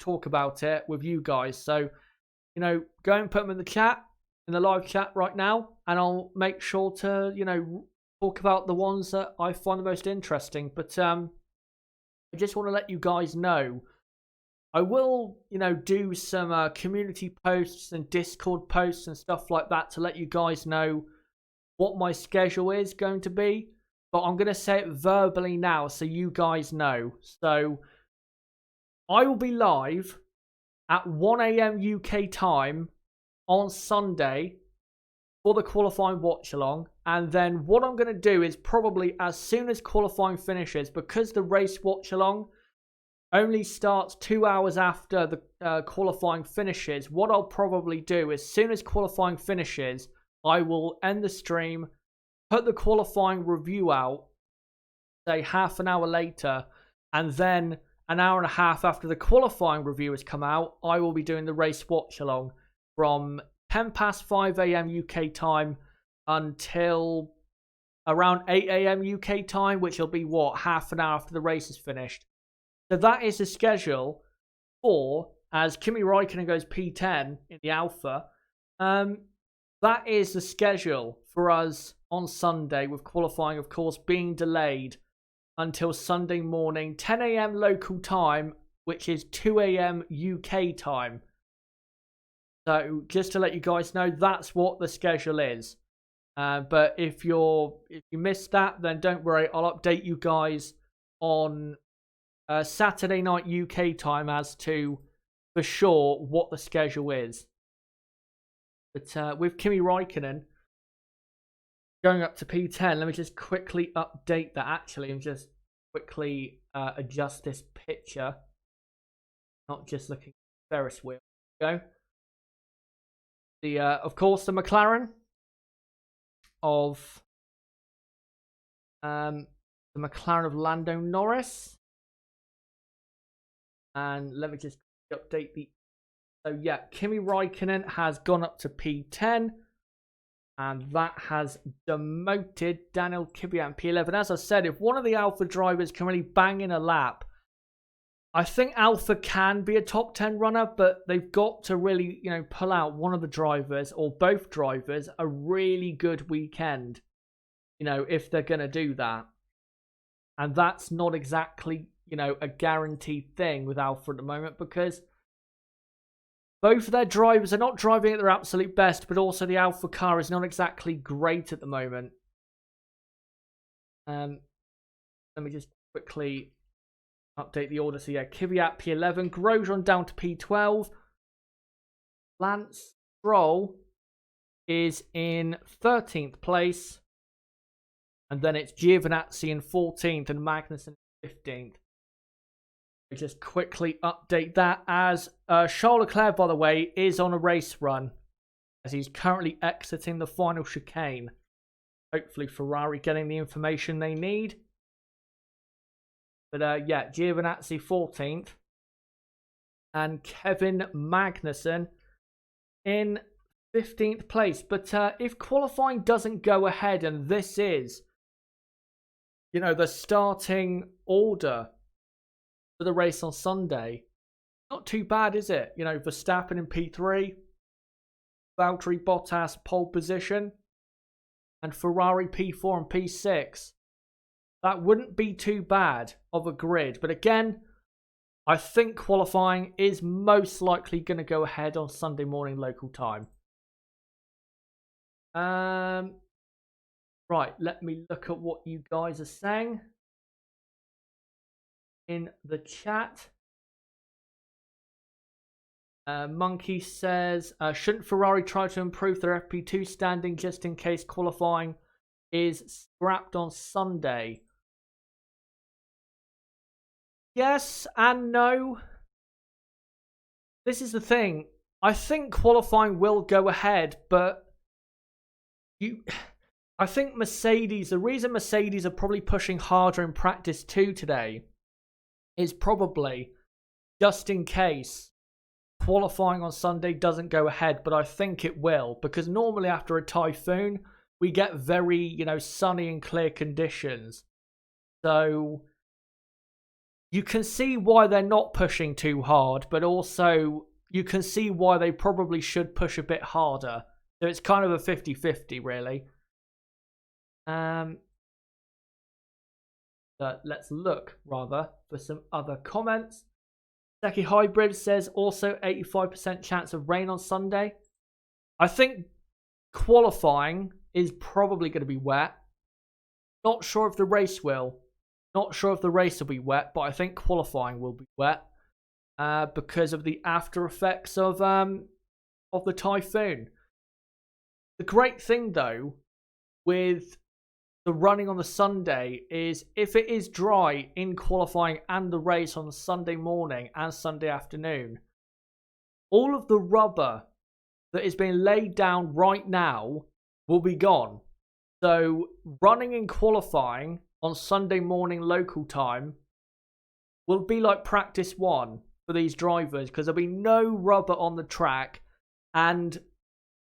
talk about it with you guys. So, go and put them in the chat, in the live chat right now, and I'll make sure to, talk about the ones that I find the most interesting. But I just want to let you guys know, I will, do some community posts and Discord posts and stuff like that to let you guys know what my schedule is going to be. But I'm going to say it verbally now so you guys know. So I will be live at 1 a.m. UK time on Sunday for the qualifying watch-along. And then what I'm going to do is probably as soon as qualifying finishes, because the race watch-along only starts 2 hours after the qualifying finishes, what I'll probably do as soon as qualifying finishes, I will end the stream, put the qualifying review out, say half an hour later, and then an hour and a half after the qualifying review has come out, I will be doing the race watch-along from 10 past 5 a.m. UK time until around 8 a.m. UK time, which will be, half an hour after the race is finished. So that is the schedule for, as Kimi Raikkonen goes P10 in the Alpha, that is the schedule for us on Sunday, with qualifying, of course, being delayed until Sunday morning, 10 a.m. local time, which is 2 a.m. UK time. So just to let you guys know, that's what the schedule is. But if you missed that, then don't worry. I'll update you guys on Saturday night UK time as to for sure what the schedule is. But with Kimi Räikkönen going up to P10, let me just quickly update that actually and just quickly adjust this picture. Not just looking at the Ferris wheel. Go. Of course, the McLaren of Lando Norris. And let me just update the... So yeah, Kimi Räikkönen has gone up to P10. And that has demoted Daniel Kvyat P11. As I said, if one of the Alpha drivers can really bang in a lap, I think Alpha can be a top 10 runner, but they've got to really, pull out one of the drivers or both drivers a really good weekend, if they're going to do that. And that's not exactly, a guaranteed thing with Alpha at the moment because both of their drivers are not driving at their absolute best, but also the Alpha car is not exactly great at the moment. Let me just quickly update the order. So yeah, Kvyat P11, Grosjean down to P12. Lance Stroll is in 13th place. And then it's Giovinazzi in 14th and Magnussen 15th. We just quickly update that as Charles Leclerc, by the way, is on a race run as he's currently exiting the final chicane. Hopefully Ferrari getting the information they need. But yeah, Giovinazzi 14th. And Kevin Magnussen in 15th place. But if qualifying doesn't go ahead and this is, the starting order for the race on Sunday, not too bad, is it? Verstappen in P3, Valtteri Bottas pole position, and Ferrari P4 and P6. That wouldn't be too bad of a grid. But again, I think qualifying is most likely going to go ahead on Sunday morning local time. Right, let me look at what you guys are saying in the chat. Monkey says, shouldn't Ferrari try to improve their FP2 standing just in case qualifying is scrapped on Sunday? Yes and no. This is the thing. I think qualifying will go ahead, but I think Mercedes, the reason Mercedes are probably pushing harder in practice 2 today is probably just in case qualifying on Sunday doesn't go ahead, but I think it will, because normally after a typhoon we get very, sunny and clear conditions. So you can see why they're not pushing too hard, but also you can see why they probably should push a bit harder. So it's kind of a 50-50 really. Let's look rather for some other comments. Seki Hybrid says also 85% chance of rain on Sunday. I think qualifying is probably going to be wet. Not sure if the race will. Not sure if the race will be wet, but I think qualifying will be wet because of the after effects of the typhoon. The great thing though with the running on the Sunday is if it is dry in qualifying and the race on the Sunday morning and Sunday afternoon, all of the rubber that is being laid down right now will be gone. So running in qualifying on Sunday morning local time will be like practice 1 for these drivers because there'll be no rubber on the track and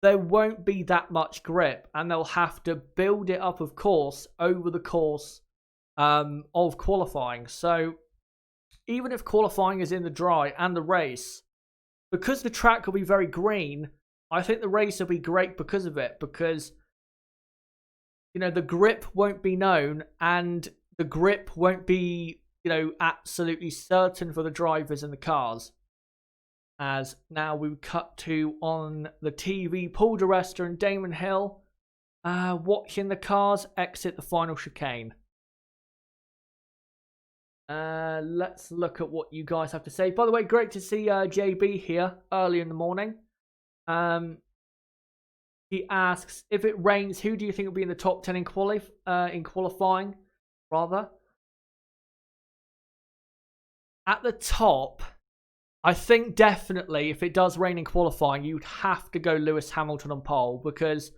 there won't be that much grip, and they'll have to build it up, of course, over the course of qualifying. So even if qualifying is in the dry and the race, because the track will be very green, I think the race will be great because of it, because the grip won't be known and the grip won't be absolutely certain for the drivers and the cars. As now we cut to on the TV, Paul di Resta and Damon Hill watching the cars exit the final chicane. Let's look at what you guys have to say. By the way, great to see JB here early in the morning. He asks, if it rains, who do you think will be in the top 10 in qualifying? Rather, at the top, I think definitely if it does rain in qualifying, you'd have to go Lewis Hamilton on pole, because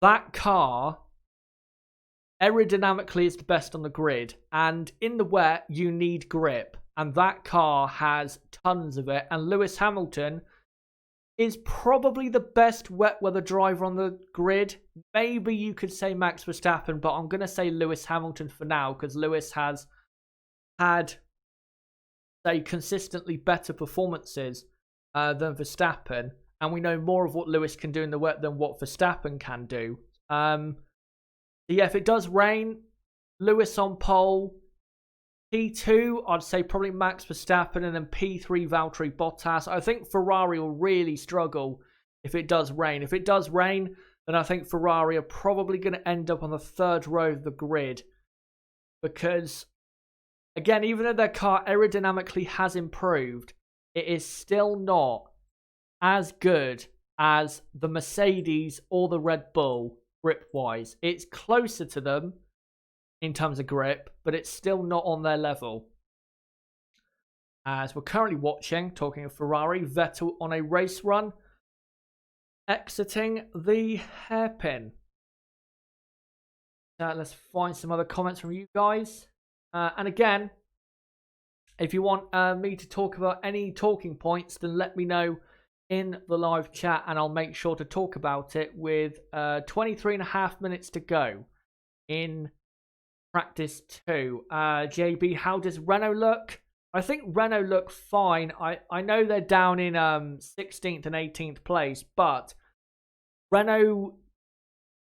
that car aerodynamically is the best on the grid, and in the wet you need grip, and that car has tons of it. And Lewis Hamilton is probably the best wet weather driver on the grid. Maybe you could say Max Verstappen, but I'm going to say Lewis Hamilton for now, because Lewis has had, say, consistently better performances than Verstappen, and we know more of what Lewis can do in the wet than what Verstappen can do. Yeah, if it does rain, Lewis on pole. P2, I'd say probably Max Verstappen, and then P3, Valtteri Bottas. I think Ferrari will really struggle if it does rain. If it does rain, then I think Ferrari are probably going to end up on the third row of the grid. Because, again, even though their car aerodynamically has improved, it is still not as good as the Mercedes or the Red Bull grip-wise. It's closer to them in terms of grip, but it's still not on their level. As we're currently watching, talking of Ferrari, Vettel on a race run, exiting the hairpin. Let's find some other comments from you guys. And again, if you want me to talk about any talking points, then let me know in the live chat, and I'll make sure to talk about it with 23.5 minutes to go in practice 2. JB, how does Renault look? I think Renault look fine. I know they're down in 16th and 18th place, but Renault,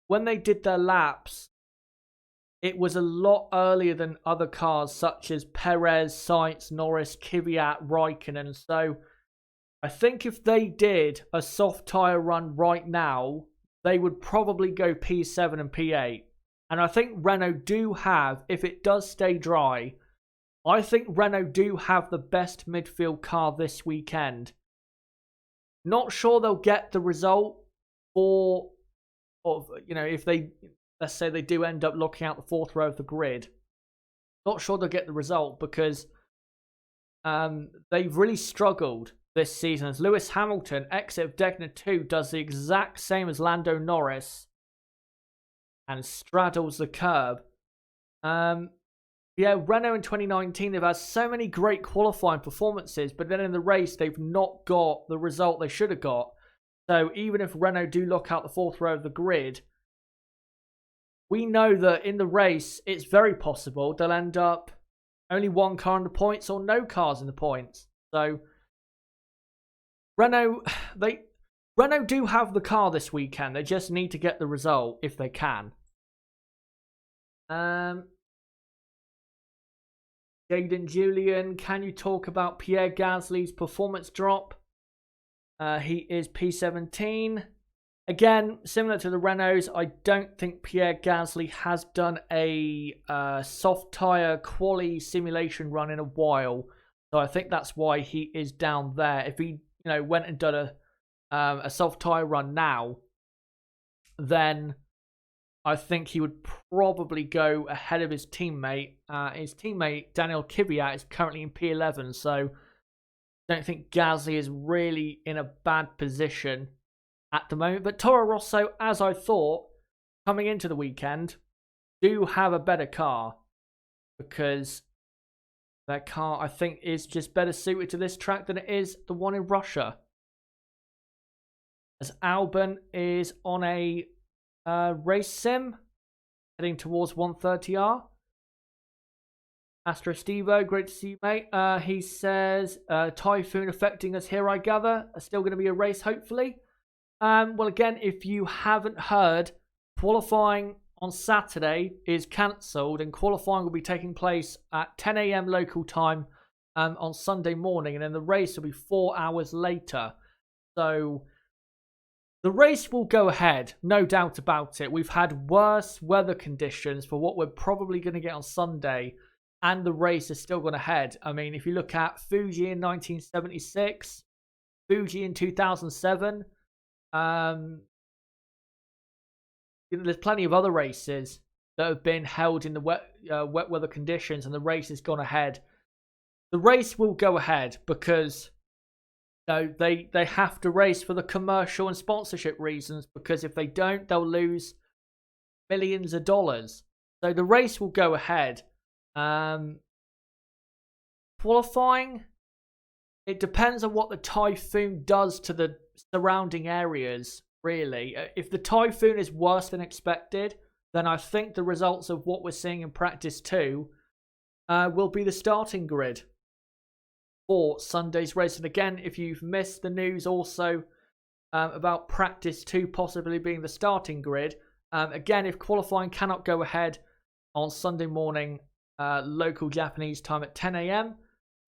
when they did their laps, it was a lot earlier than other cars such as Perez, Sainz, Norris, Kvyat, Raikkonen. So I think if they did a soft tyre run right now, they would probably go P7 and P8. And I think Renault do have, if it does stay dry, I think Renault do have the best midfield car this weekend. Not sure they'll get the result for, if they, let's say they do end up locking out the fourth row of the grid. Not sure they'll get the result because they've really struggled this season. As Lewis Hamilton, exit of Degner 2, does the exact same as Lando Norris and straddles the curb. Yeah, Renault in 2019, they've had so many great qualifying performances, but then in the race, they've not got the result they should have got. So even if Renault do lock out the fourth row of the grid, we know that in the race, it's very possible they'll end up only one car in the points or no cars in the points. So Renault do have the car this weekend. They just need to get the result if they can. Jaden Julian, can you talk about Pierre Gasly's performance drop? He is P17. Again, similar to the Renaults, I don't think Pierre Gasly has done a soft tyre quali simulation run in a while. So I think that's why he is down there. If he went and done a soft tyre run now, then I think he would probably go ahead of his teammate. His teammate, Daniel Kvyat, is currently in P11, so I don't think Gasly is really in a bad position at the moment. But Toro Rosso, as I thought, coming into the weekend, do have a better car, because their car, I think, is just better suited to this track than it is the one in Russia. As Albon is on a race sim, heading towards 130R. Astro Stevo, great to see you, mate. He says, Typhoon affecting us here, I gather. Still going to be a race, hopefully. Well, again, if you haven't heard, qualifying on Saturday is cancelled, and qualifying will be taking place at 10 a.m. local time on Sunday morning, and then the race will be 4 hours later. So the race will go ahead, no doubt about it. We've had worse weather conditions for what we're probably going to get on Sunday, and the race is still going ahead. I mean, if you look at Fuji in 1976, Fuji in 2007, there's plenty of other races that have been held in the wet weather conditions, and the race has gone ahead. The race will go ahead because they have to race for the commercial and sponsorship reasons, because if they don't, they'll lose millions of dollars. So the race will go ahead. Qualifying, it depends on what the typhoon does to the surrounding areas, really. If the typhoon is worse than expected, then I think the results of what we're seeing in practice 2 will be the starting grid for Sunday's race. And again, if you've missed the news also about practice 2 possibly being the starting grid, again, if qualifying cannot go ahead on Sunday morning local Japanese time at 10 a.m,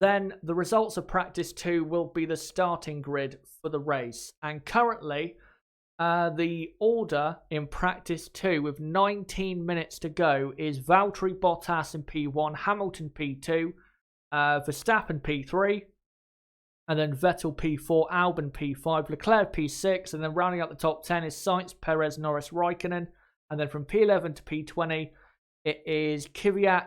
then the results of practice 2 will be the starting grid for the race. And currently, the order in practice 2 with 19 minutes to go is Valtteri Bottas in P1, Hamilton P2, Verstappen P3, and then Vettel P4, Albon P5, Leclerc P6, and then rounding out the top 10 is Sainz, Perez, Norris, Raikkonen, and then from P11 to P20 it is Grosjean,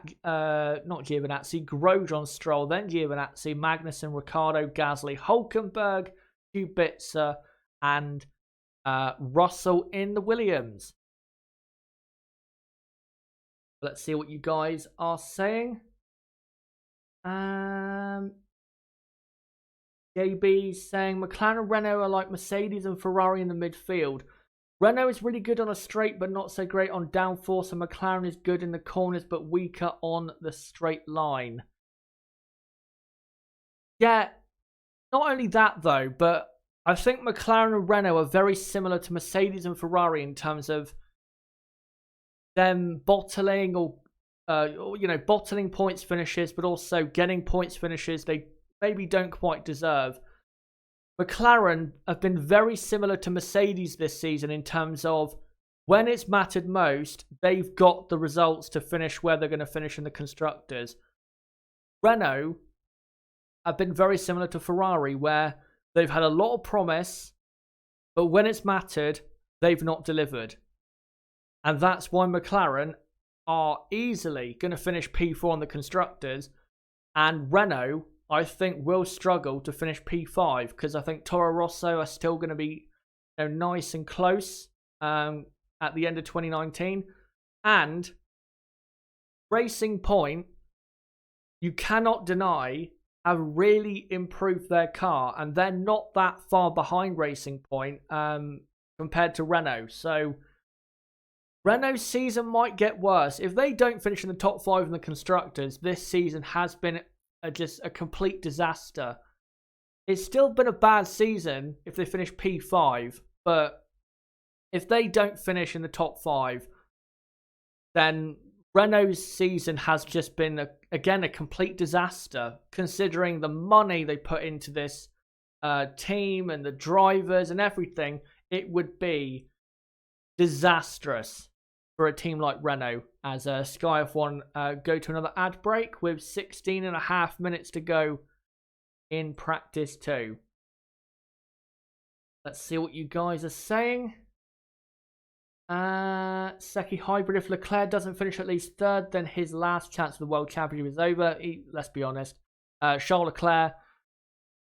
Stroll, then Giovinazzi, Magnussen, Ricciardo, Gasly, Hulkenberg, Kubica, and Russell in the Williams. Let's see what you guys are saying. JB saying McLaren, Renault are like Mercedes and Ferrari in the midfield. Renault is really good on a straight but not so great on downforce, and McLaren is good in the corners but weaker on the straight line. Yeah, not only that though, but I think McLaren and Renault are very similar to Mercedes and Ferrari in terms of them bottling or bottling points finishes, but also getting points finishes they maybe don't quite deserve. McLaren have been very similar to Mercedes this season in terms of when it's mattered most, they've got the results to finish where they're going to finish in the constructors. Renault have been very similar to Ferrari, where they've had a lot of promise, but when it's mattered, they've not delivered. And that's why McLaren are easily going to finish P4 on the constructors, and Renault, I think, will struggle to finish P5, because I think Toro Rosso are still going to be nice and close at the end of 2019. And Racing Point, you cannot deny, have really improved their car, and they're not that far behind Racing Point compared to Renault. So Renault's season might get worse. If they don't finish in the top 5 in the constructors, this season has been just a complete disaster. It's still been a bad season if they finish P5, but if they don't finish in the top 5, then Renault's season has just been, again, a complete disaster, considering the money they put into this team and the drivers and everything. It would be disastrous for a team like Renault. As Sky F1 go to another ad break with 16.5 minutes to go in practice 2. Let's see what you guys are saying. Seki Hybrid, if Leclerc doesn't finish at least 3rd, then his last chance of the World Championship is over. Let's be honest. Charles Leclerc,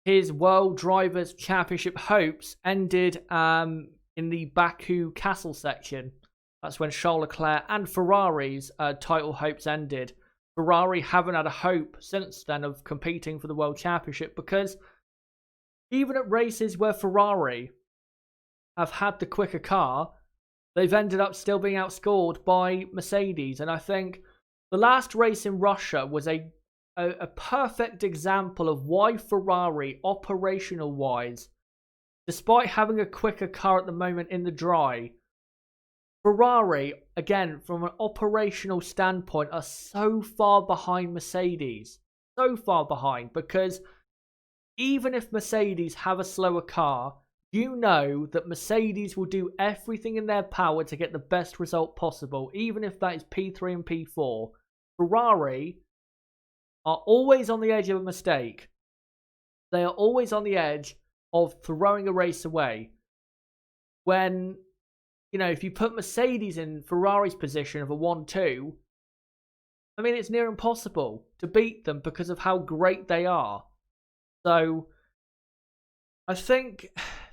his World Drivers' Championship hopes ended in the Baku Castle section. That's when Charles Leclerc and Ferrari's title hopes ended. Ferrari haven't had a hope since then of competing for the World Championship, because even at races where Ferrari have had the quicker car, they've ended up still being outscored by Mercedes. And I think the last race in Russia was a perfect example of why Ferrari, operational-wise, despite having a quicker car at the moment in the dry, Ferrari, again, from an operational standpoint, are so far behind Mercedes. So far behind, because even if Mercedes have a slower car, you know that Mercedes will do everything in their power to get the best result possible, even if that is P3 and P4. Ferrari are always on the edge of a mistake. They are always on the edge of throwing a race away. When, if you put Mercedes in Ferrari's position of a 1-2, I mean, it's near impossible to beat them because of how great they are. So, I think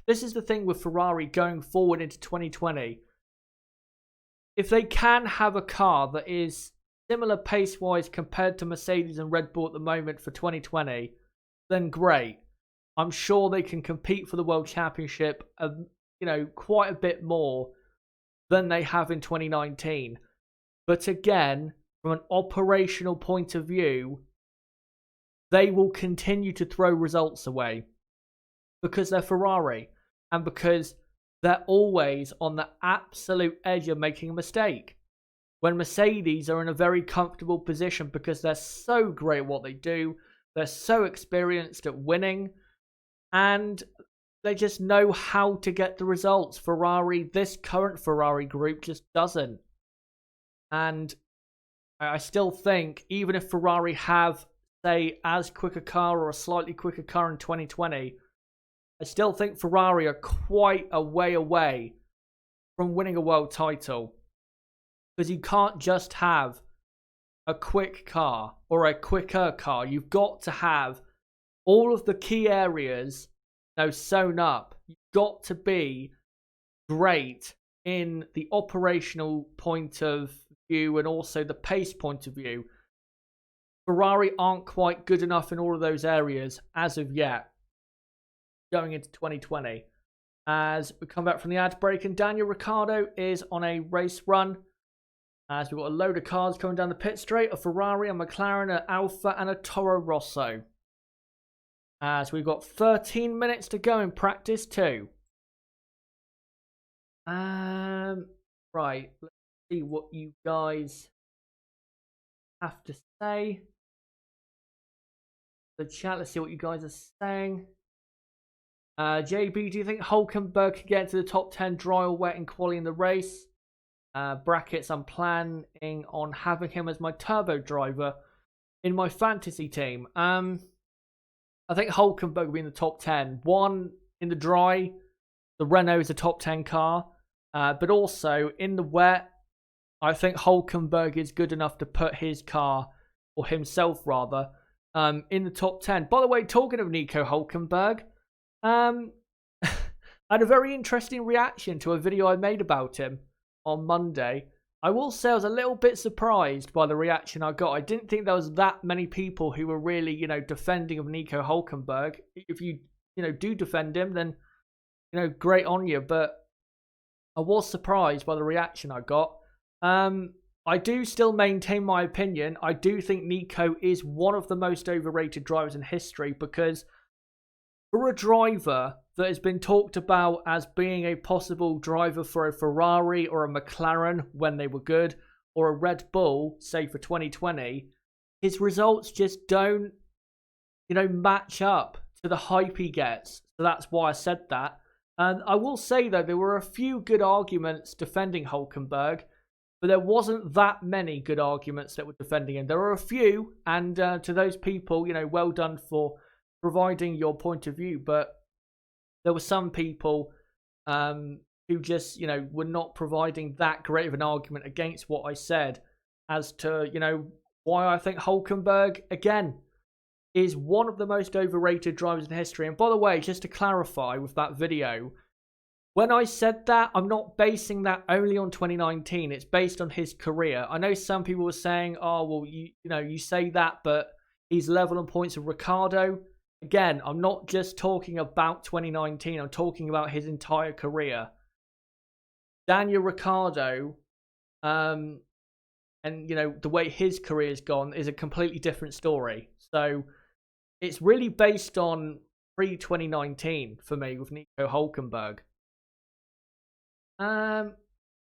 this is the thing with Ferrari going forward into 2020. If they can have a car that is similar pace-wise compared to Mercedes and Red Bull at the moment for 2020, then great. I'm sure they can compete for the World Championship, quite a bit more than they have in 2019. But again, from an operational point of view, they will continue to throw results away because they're Ferrari and because they're always on the absolute edge of making a mistake. When Mercedes are in a very comfortable position because they're so great at what they do, they're so experienced at winning, and they just know how to get the results. Ferrari, this current Ferrari group just doesn't. And I still think, even if Ferrari have, say, as quick a car or a slightly quicker car in 2020, I still think Ferrari are quite a way away from winning a world title. Because you can't just have a quick car or a quicker car. You've got to have all of the key areas sewn up. You've got to be great in the operational point of view and also the pace point of view. Ferrari aren't quite good enough in all of those areas as of yet, going into 2020. As we come back from the ad break, and Daniel Ricciardo is on a race run. As we've got a load of cars coming down the pit straight, a Ferrari, a McLaren, an Alfa, and a Toro Rosso. As we've got 13 minutes to go in practice 2. Right, let's see what you guys have to say. The chat, let's see what you guys are saying. JB, do you think Hulkenberg can get to the top 10 dry or wet in quali in the race? Brackets, I'm planning on having him as my turbo driver in my fantasy team. I think Hulkenberg will be in the top 10. One, in the dry, the Renault is a top 10 car. But also, in the wet, I think Hulkenberg is good enough to put his car, or himself rather, in the top 10. By the way, talking of Nico Hulkenberg, I had a very interesting reaction to a video I made about him on Monday. I will say I was a little bit surprised by the reaction I got. I didn't think there was that many people who were really, defending of Nico Hulkenberg. If you, do defend him, then, great on you. But I was surprised by the reaction I got. I do still maintain my opinion. I do think Nico is one of the most overrated drivers in history because for a driver that has been talked about as being a possible driver for a Ferrari or a McLaren when they were good, or a Red Bull, say for 2020, his results just don't, match up to the hype he gets. So that's why I said that. And I will say, though, there were a few good arguments defending Hulkenberg, but there wasn't that many good arguments that were defending him. There were a few, and to those people, well done for providing your point of view, but there were some people who just, were not providing that great of an argument against what I said as to, why I think Hulkenberg, again, is one of the most overrated drivers in history. And by the way, just to clarify with that video, when I said that, I'm not basing that only on 2019. It's based on his career. I know some people were saying, oh, well, you say that, but he's level on points with Ricciardo. Again, I'm not just talking about 2019. I'm talking about his entire career. Daniel Ricciardo, and, the way his career's gone is a completely different story. So it's really based on pre-2019 for me with Nico Hulkenberg.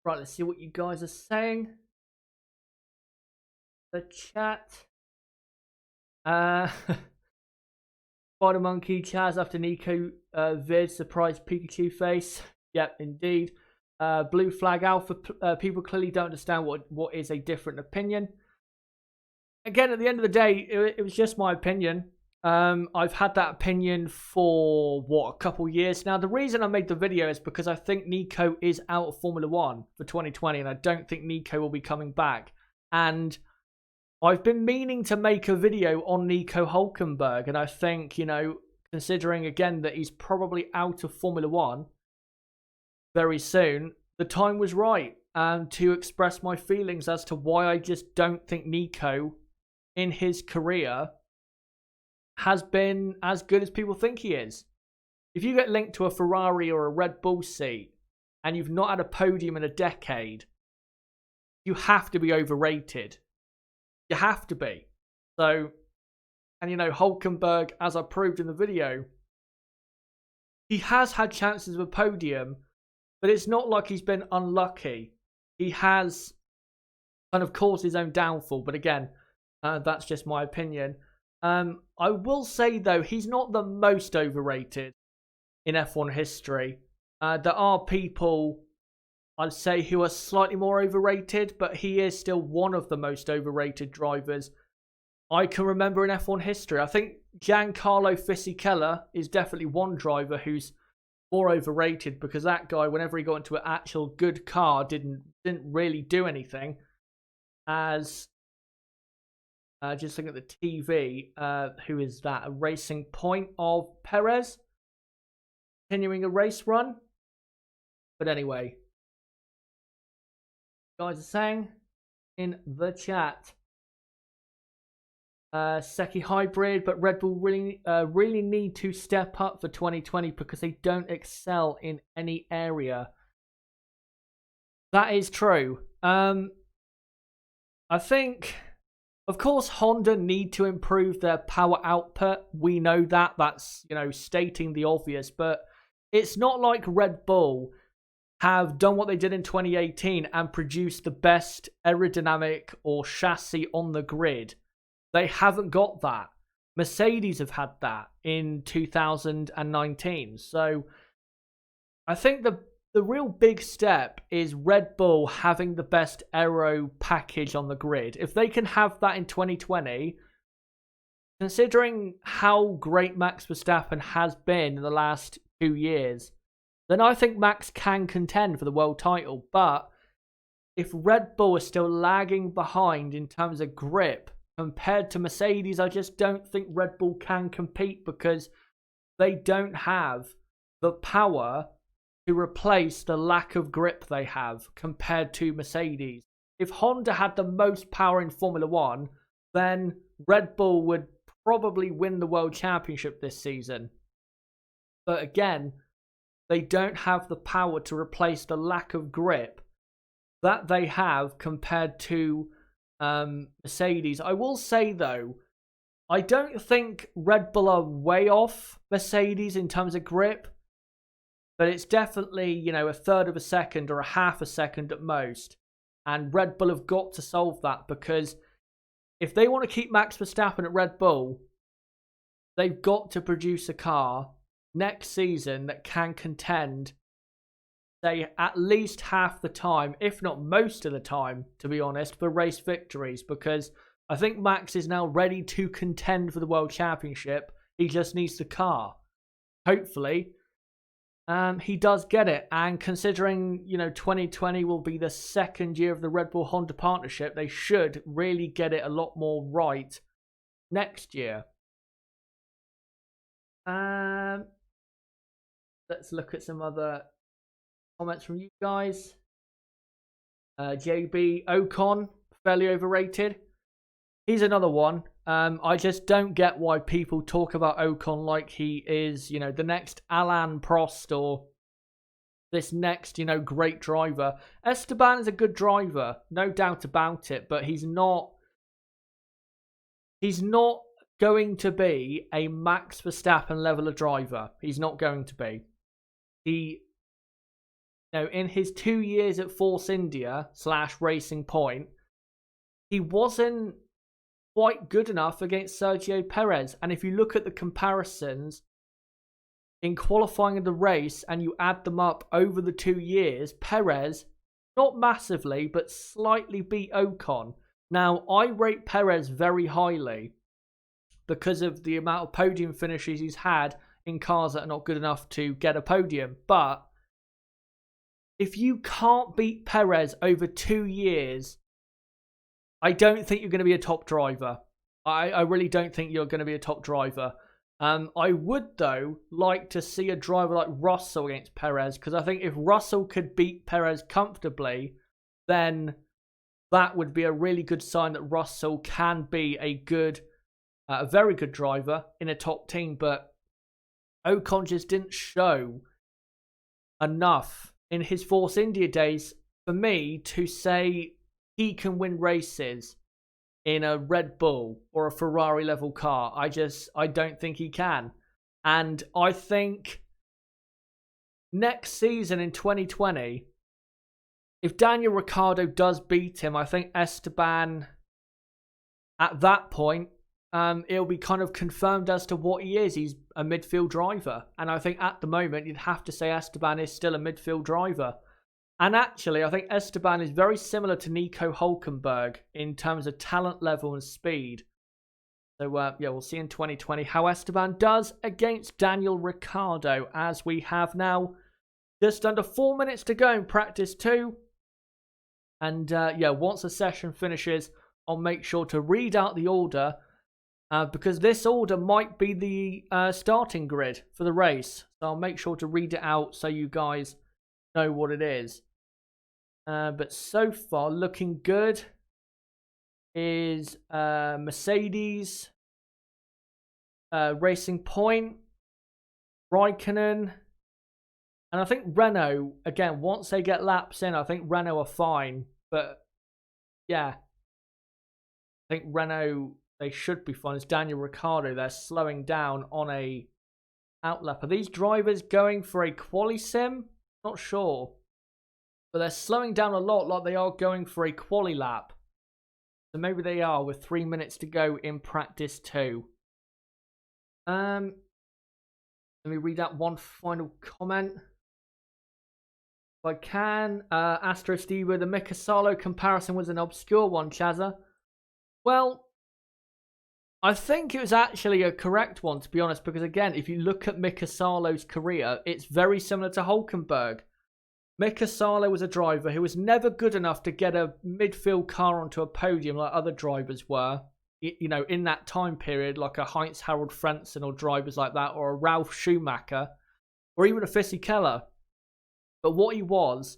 Right, let's see what you guys are saying. The chat. Spider Monkey, Chaz after Nico vid, surprise Pikachu face. Yep, indeed. Blue Flag Alpha, people clearly don't understand what is a different opinion. Again, at the end of the day, it was just my opinion. I've had that opinion for, a couple years now. The reason I made the video is because I think Nico is out of Formula 1 for 2020, and I don't think Nico will be coming back. And I've been meaning to make a video on Nico Hülkenberg, and I think, considering again that he's probably out of Formula 1 very soon, the time was right to express my feelings as to why I just don't think Nico in his career has been as good as people think he is. If you get linked to a Ferrari or a Red Bull seat and you've not had a podium in a decade, you have to be overrated. You have to be. So, and Hülkenberg, as I proved in the video, he has had chances of a podium, but it's not like he's been unlucky. He has kind of caused his own downfall, but again, that's just my opinion. I will say, though, he's not the most overrated in F1 history. There are people, I'd say, who are slightly more overrated, but he is still one of the most overrated drivers I can remember in F1 history. I think Giancarlo Fisichella is definitely one driver who's more overrated, because that guy, whenever he got into an actual good car, didn't really do anything. As just looking at the TV, who is that? A Racing Point of Perez continuing a race run. But anyway, guys are saying in the chat, Seki hybrid, but Red Bull really need to step up for 2020 because they don't excel in any area. That is true. I think, of course, Honda need to improve their power output. We know that. That's, stating the obvious. But it's not like Red Bull have done what they did in 2018 and produced the best aerodynamic or chassis on the grid. They haven't got that. Mercedes have had that in 2019. So I think the real big step is Red Bull having the best aero package on the grid. If they can have that in 2020, considering how great Max Verstappen has been in the last 2 years, then I think Max can contend for the world title. But if Red Bull is still lagging behind in terms of grip compared to Mercedes, I just don't think Red Bull can compete, because they don't have the power to replace the lack of grip they have compared to Mercedes. If Honda had the most power in Formula 1, then Red Bull would probably win the World Championship this season. But again, they don't have the power to replace the lack of grip that they have compared to Mercedes. I will say, though, I don't think Red Bull are way off Mercedes in terms of grip. But it's definitely, a third of a second or a half a second at most. And Red Bull have got to solve that, because if they want to keep Max Verstappen at Red Bull, they've got to produce a car next season that can contend, say, at least half the time, if not most of the time, to be honest, for race victories. Because I think Max is now ready to contend for the World Championship. He just needs the car. Hopefully he does get it, and considering 2020 will be the second year of the Red Bull Honda partnership, they should really get it a lot more right next year. Let's look at some other comments from you guys. JB Ocon, fairly overrated. He's another one. I just don't get why people talk about Ocon like he is, the next Alain Prost or this next, great driver. Esteban is a good driver, no doubt about it, but he's not going to be a Max Verstappen level of driver. He's not going to be. in his 2 years at Force India / Racing Point, he wasn't quite good enough against Sergio Perez. And if you look at the comparisons in qualifying in the race and you add them up over the 2 years, Perez, not massively, but slightly beat Ocon. Now, I rate Perez very highly because of the amount of podium finishes he's had in cars that are not good enough to get a podium. But if you can't beat Perez over 2 years, I don't think you're going to be a top driver. I really don't think you're going to be a top driver. I would, though, like to see a driver like Russell against Perez, because I think if Russell could beat Perez comfortably, then that would be a really good sign that Russell can be a very good driver in a top team. But Ocon just didn't show enough in his Force India days for me to say he can win races in a Red Bull or a Ferrari level car. I don't think he can. And I think next season in 2020, if Daniel Ricciardo does beat him, I think Esteban, at that point, it'll be kind of confirmed as to what he is. He's a midfield driver. And I think at the moment, you'd have to say Esteban is still a midfield driver. And actually, I think Esteban is very similar to Nico Hülkenberg in terms of talent level and speed. So, we'll see in 2020 how Esteban does against Daniel Ricciardo, as we have now just under 4 minutes to go in practice 2. And, once the session finishes, I'll make sure to read out the order, because this order might be the starting grid for the race. So I'll make sure to read it out so you guys know what it is. But so far, looking good is Mercedes, Racing Point, Raikkonen, and I think Renault, again, once they get laps in, I think Renault are fine. But, yeah, I think Renault, they should be fine. It's Daniel Ricciardo, they're slowing down on a outlap. Are these drivers going for a quali sim? Not sure. But they're slowing down a lot, like they are going for a quali lap. So maybe they are with 3 minutes to go in practice 2. Let me read out one final comment. If I can. Astro Steve, the Mika Salo comparison was an obscure one, Chazza. Well, I think it was actually a correct one, to be honest, because again, if you look at Mika Salo's career, it's very similar to Hülkenberg. Mika Salo was a driver who was never good enough to get a midfield car onto a podium like other drivers were, in that time period, like a Heinz-Harald Frentzen or drivers like that, or a Ralf Schumacher, or even a Fisichella. But what he was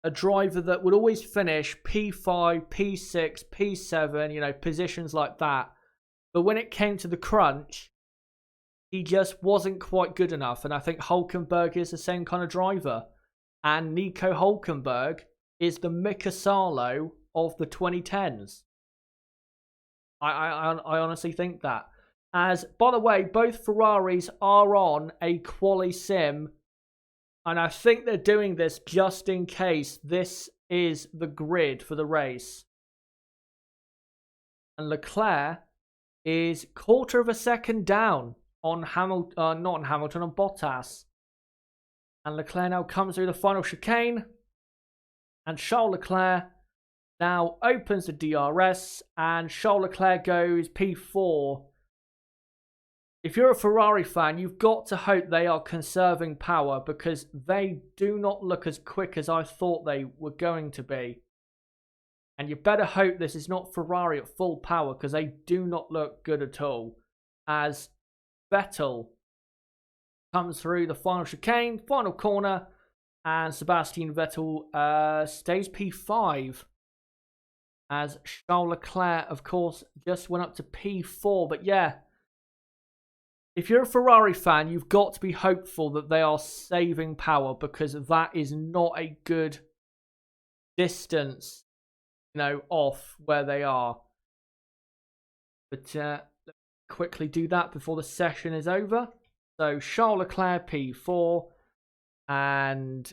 a driver that would always finish P5, P6, P7, positions like that. But when it came to the crunch, he just wasn't quite good enough. And I think Hülkenberg is the same kind of driver. And Nico Hülkenberg is the Mika Salo of the 2010s. I honestly think that. As, by the way, both Ferraris are on a quali sim. And I think they're doing this just in case this is the grid for the race. And Leclerc is 1/4 of a second down on Hamilton, not on Hamilton, on Bottas. And Leclerc now comes through the final chicane. And Charles Leclerc now opens the DRS. And Charles Leclerc goes P4. If you're a Ferrari fan, you've got to hope they are conserving power, because they do not look as quick as I thought they were going to be. And you better hope this is not Ferrari at full power, because they do not look good at all. As Vettel comes through the final chicane, final corner, and Sebastian Vettel stays P5. As Charles Leclerc, of course, just went up to P4. But yeah, if you're a Ferrari fan, you've got to be hopeful that they are saving power, because that is not a good distance, off where they are. But let's quickly do that before the session is over. So Charles Leclerc P4, And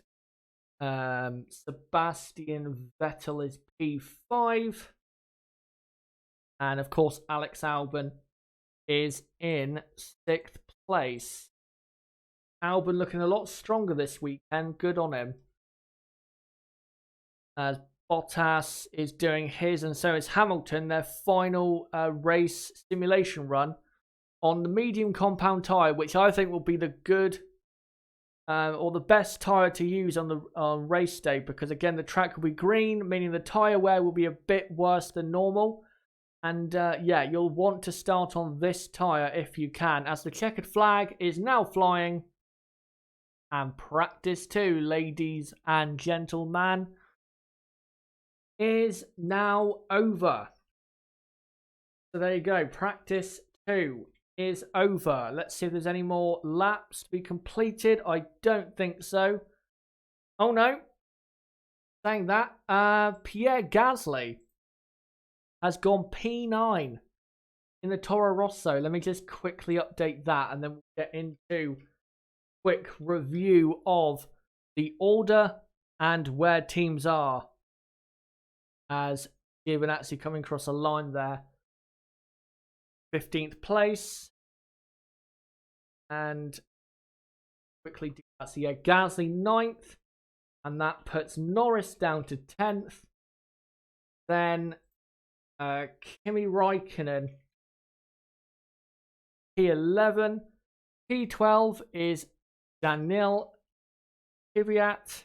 Sebastian Vettel is P5. And of course, Alex Albon is in 6th place. Albon looking a lot stronger this weekend. Good on him. As Bottas is doing his, and so is Hamilton, their final race simulation run on the medium compound tyre, which I think will be the good or the best tyre to use on race day, because again the track will be green, meaning the tyre wear will be a bit worse than normal. And yeah, you'll want to start on this tyre if you can, as the checkered flag is now flying. And practice 2, ladies and gentlemen, is now over. So there you go. Practice 2 is over. Let's see if there's any more laps to be completed. I don't think so. Oh no. Saying that, Pierre Gasly has gone P9 in the Toro Rosso. Let me just quickly update that, and then we'll get into quick review of the order and where teams are, as Giovinazzi coming across a line there, 15th place. And quickly do that. So yeah, Gasly 9th, and that puts Norris down to 10th. Then Kimi Raikkonen P11. P12 is Daniil Kvyat.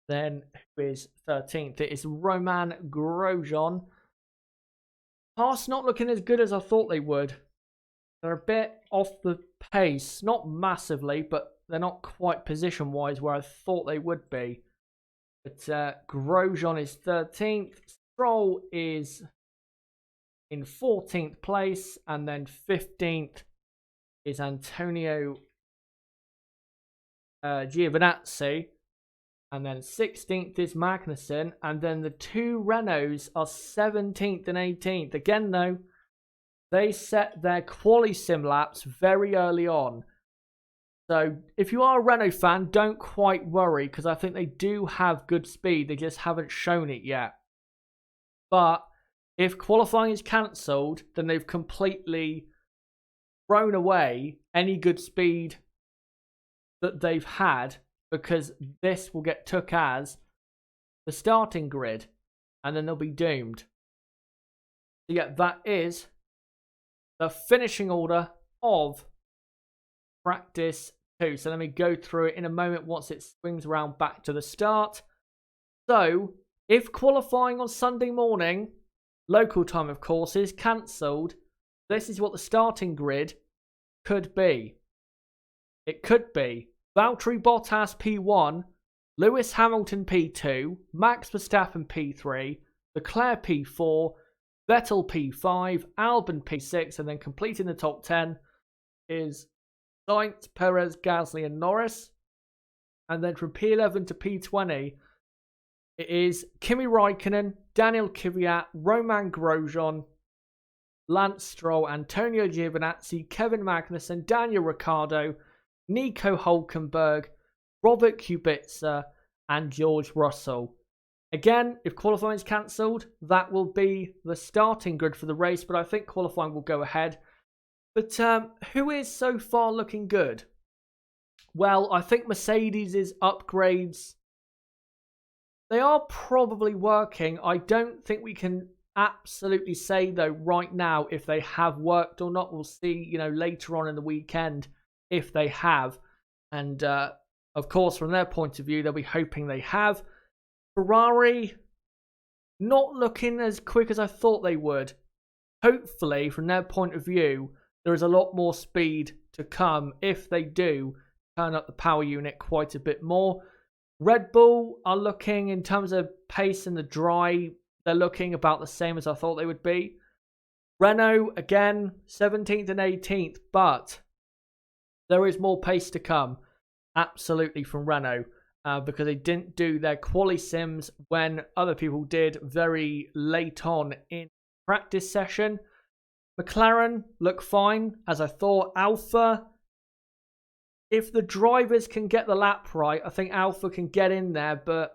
Then who is 13th? It is Roman Grosjean. Haas not looking as good as I thought they would. They're a bit off the pace. Not massively, but they're not quite position-wise where I thought they would be. But Grosjean is 13th. Stroll is in 14th place. And then 15th is Antonio Giovinazzi. And then 16th is Magnussen. And then the 2 Renaults are 17th and 18th. Again, though, they set their quali sim laps very early on. So if you are a Renault fan, don't quite worry, because I think they do have good speed. They just haven't shown it yet. But if qualifying is cancelled, then they've completely thrown away any good speed that they've had, because this will get took as the starting grid, and then they'll be doomed. So yeah, that is the finishing order of practice 2. So let me go through it in a moment once it swings around back to the start. So if qualifying on Sunday morning, local time of course, is cancelled, this is what the starting grid could be. It could be Valtteri Bottas P1, Lewis Hamilton P2, Max Verstappen P3, Leclerc P4, Vettel P5, Albon P6, and then completing the top 10 is Sainz, Perez, Gasly, and Norris. And then from P11 to P20, it is Kimi Raikkonen, Daniil Kvyat, Roman Grosjean, Lance Stroll, Antonio Giovinazzi, Kevin Magnussen, Daniel Ricciardo, Nico Hülkenberg, Robert Kubica, and George Russell. Again, if qualifying is cancelled, that will be the starting grid for the race, but I think qualifying will go ahead. But who is so far looking good? Well, I think Mercedes' upgrades, they are probably working. I don't think we can absolutely say, though, right now if they have worked or not. We'll see, later on in the weekend if they have. And, of course, from their point of view, they'll be hoping they have. Ferrari, not looking as quick as I thought they would. Hopefully, from their point of view, there is a lot more speed to come if they do turn up the power unit quite a bit more. Red Bull are looking, in terms of pace in the dry, they're looking about the same as I thought they would be. Renault, again, 17th and 18th, but there is more pace to come, absolutely, from Renault. Because they didn't do their quali sims when other people did very late on in practice session. McLaren look fine, as I thought. Alpha, if the drivers can get the lap right, I think Alpha can get in there, but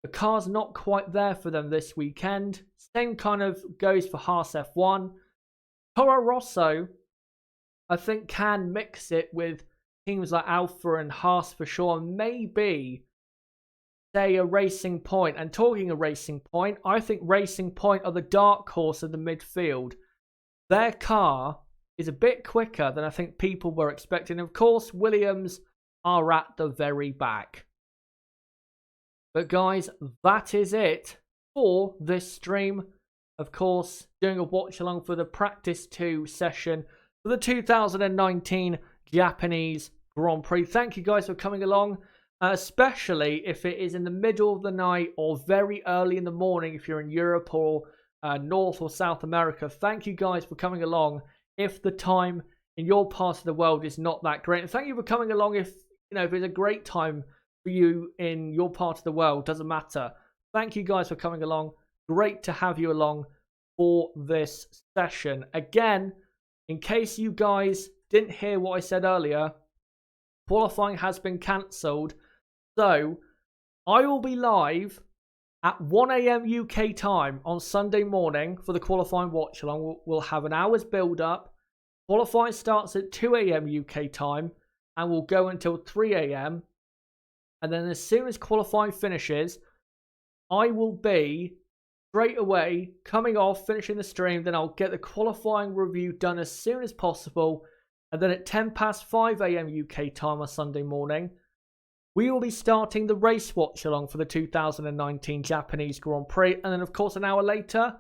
the car's not quite there for them this weekend. Same kind of goes for Haas F1. Toro Rosso, I think, can mix it with teams like Alpha and Haas for sure. Maybe, say, a Racing Point. And talking of Racing Point, I think Racing Point are the dark horse of the midfield. Their car is a bit quicker than I think people were expecting. Of course, Williams are at the very back. But guys, that is it for this stream. Of course, doing a watch along for the Practice 2 session for the 2019 Japanese Grand Prix. Thank you guys for coming along, especially if it is in the middle of the night or very early in the morning if you're in Europe or North or South America. Thank you guys for coming along if the time in your part of the world is not that great. And thank you for coming along if it's a great time for you in your part of the world. Doesn't matter. Thank you guys for coming along. Great to have you along for this session. Again, in case you guys didn't hear what I said earlier, qualifying has been cancelled. So I will be live at 1 a.m. UK time on Sunday morning for the qualifying watch along. We'll have an hour's build up. Qualifying starts at 2 a.m. UK time and will go until 3 a.m. And then as soon as qualifying finishes, I will be straight away coming off, finishing the stream. Then I'll get the qualifying review done as soon as possible. And then at 5 a.m. UK time on Sunday morning, we will be starting the race watch along for the 2019 Japanese Grand Prix. And then, of course, an hour later,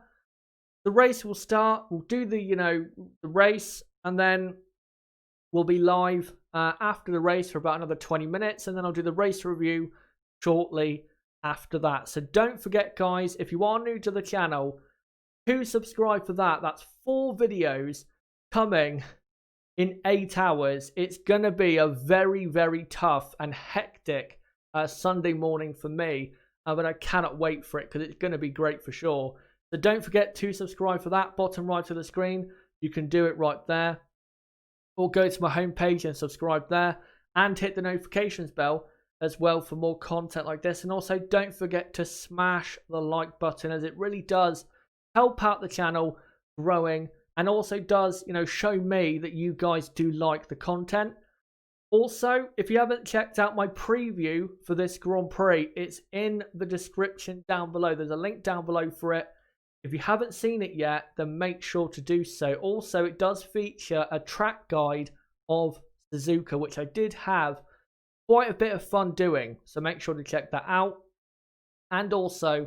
the race will start. We'll do the race, and then we'll be live after the race for about another 20 minutes. And then I'll do the race review shortly after that. So don't forget, guys, if you are new to the channel, to subscribe for that. That's 4 videos coming in 8 hours. It's going to be a very, very tough and hectic Sunday morning for me. But I cannot wait for it because it's going to be great for sure. So don't forget to subscribe for that. Bottom right of the screen, you can do it right there. Or go to my homepage and subscribe there. And hit the notifications bell as well for more content like this. And also don't forget to smash the like button, as it really does help out the channel growing. And also does, show me that you guys do like the content. Also, if you haven't checked out my preview for this Grand Prix, it's in the description down below. There's a link down below for it. If you haven't seen it yet, then make sure to do so. Also, it does feature a track guide of Suzuka, which I did have quite a bit of fun doing. So make sure to check that out. And also,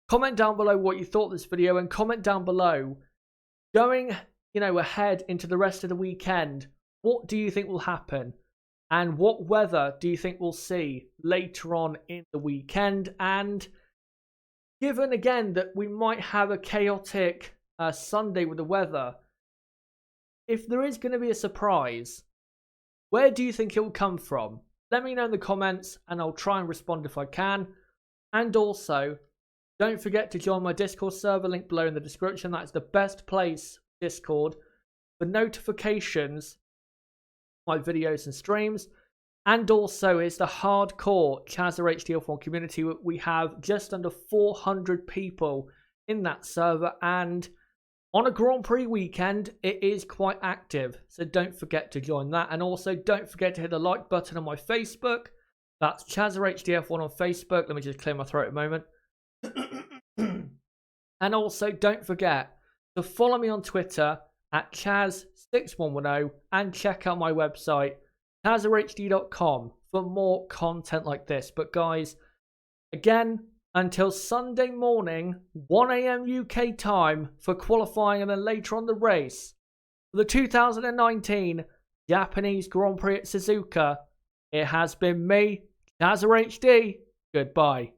comment down below what you thought of this video, and comment down below, going, ahead into the rest of the weekend, what do you think will happen? And what weather do you think we'll see later on in the weekend? And given, again, that we might have a chaotic Sunday with the weather, if there is going to be a surprise, where do you think it will come from? Let me know in the comments, and I'll try and respond if I can. And also, don't forget to join my Discord server, link below in the description. That's the best place, Discord, for notifications, my videos and streams. And also is the hardcore Chazza HDF1 community. We have just under 400 people in that server. And on a Grand Prix weekend, it is quite active. So don't forget to join that. And also don't forget to hit the like button on my Facebook. That's Chazza HDF1 on Facebook. Let me just clear my throat a moment. And also don't forget to follow me on Twitter at Chaz6110 and check out my website chazahd.com for more content like this. But guys, again, until Sunday morning 1 a.m. UK time for qualifying, and then later on the race for the 2019 Japanese Grand Prix at Suzuka, it has been me, ChazzaHD. Goodbye.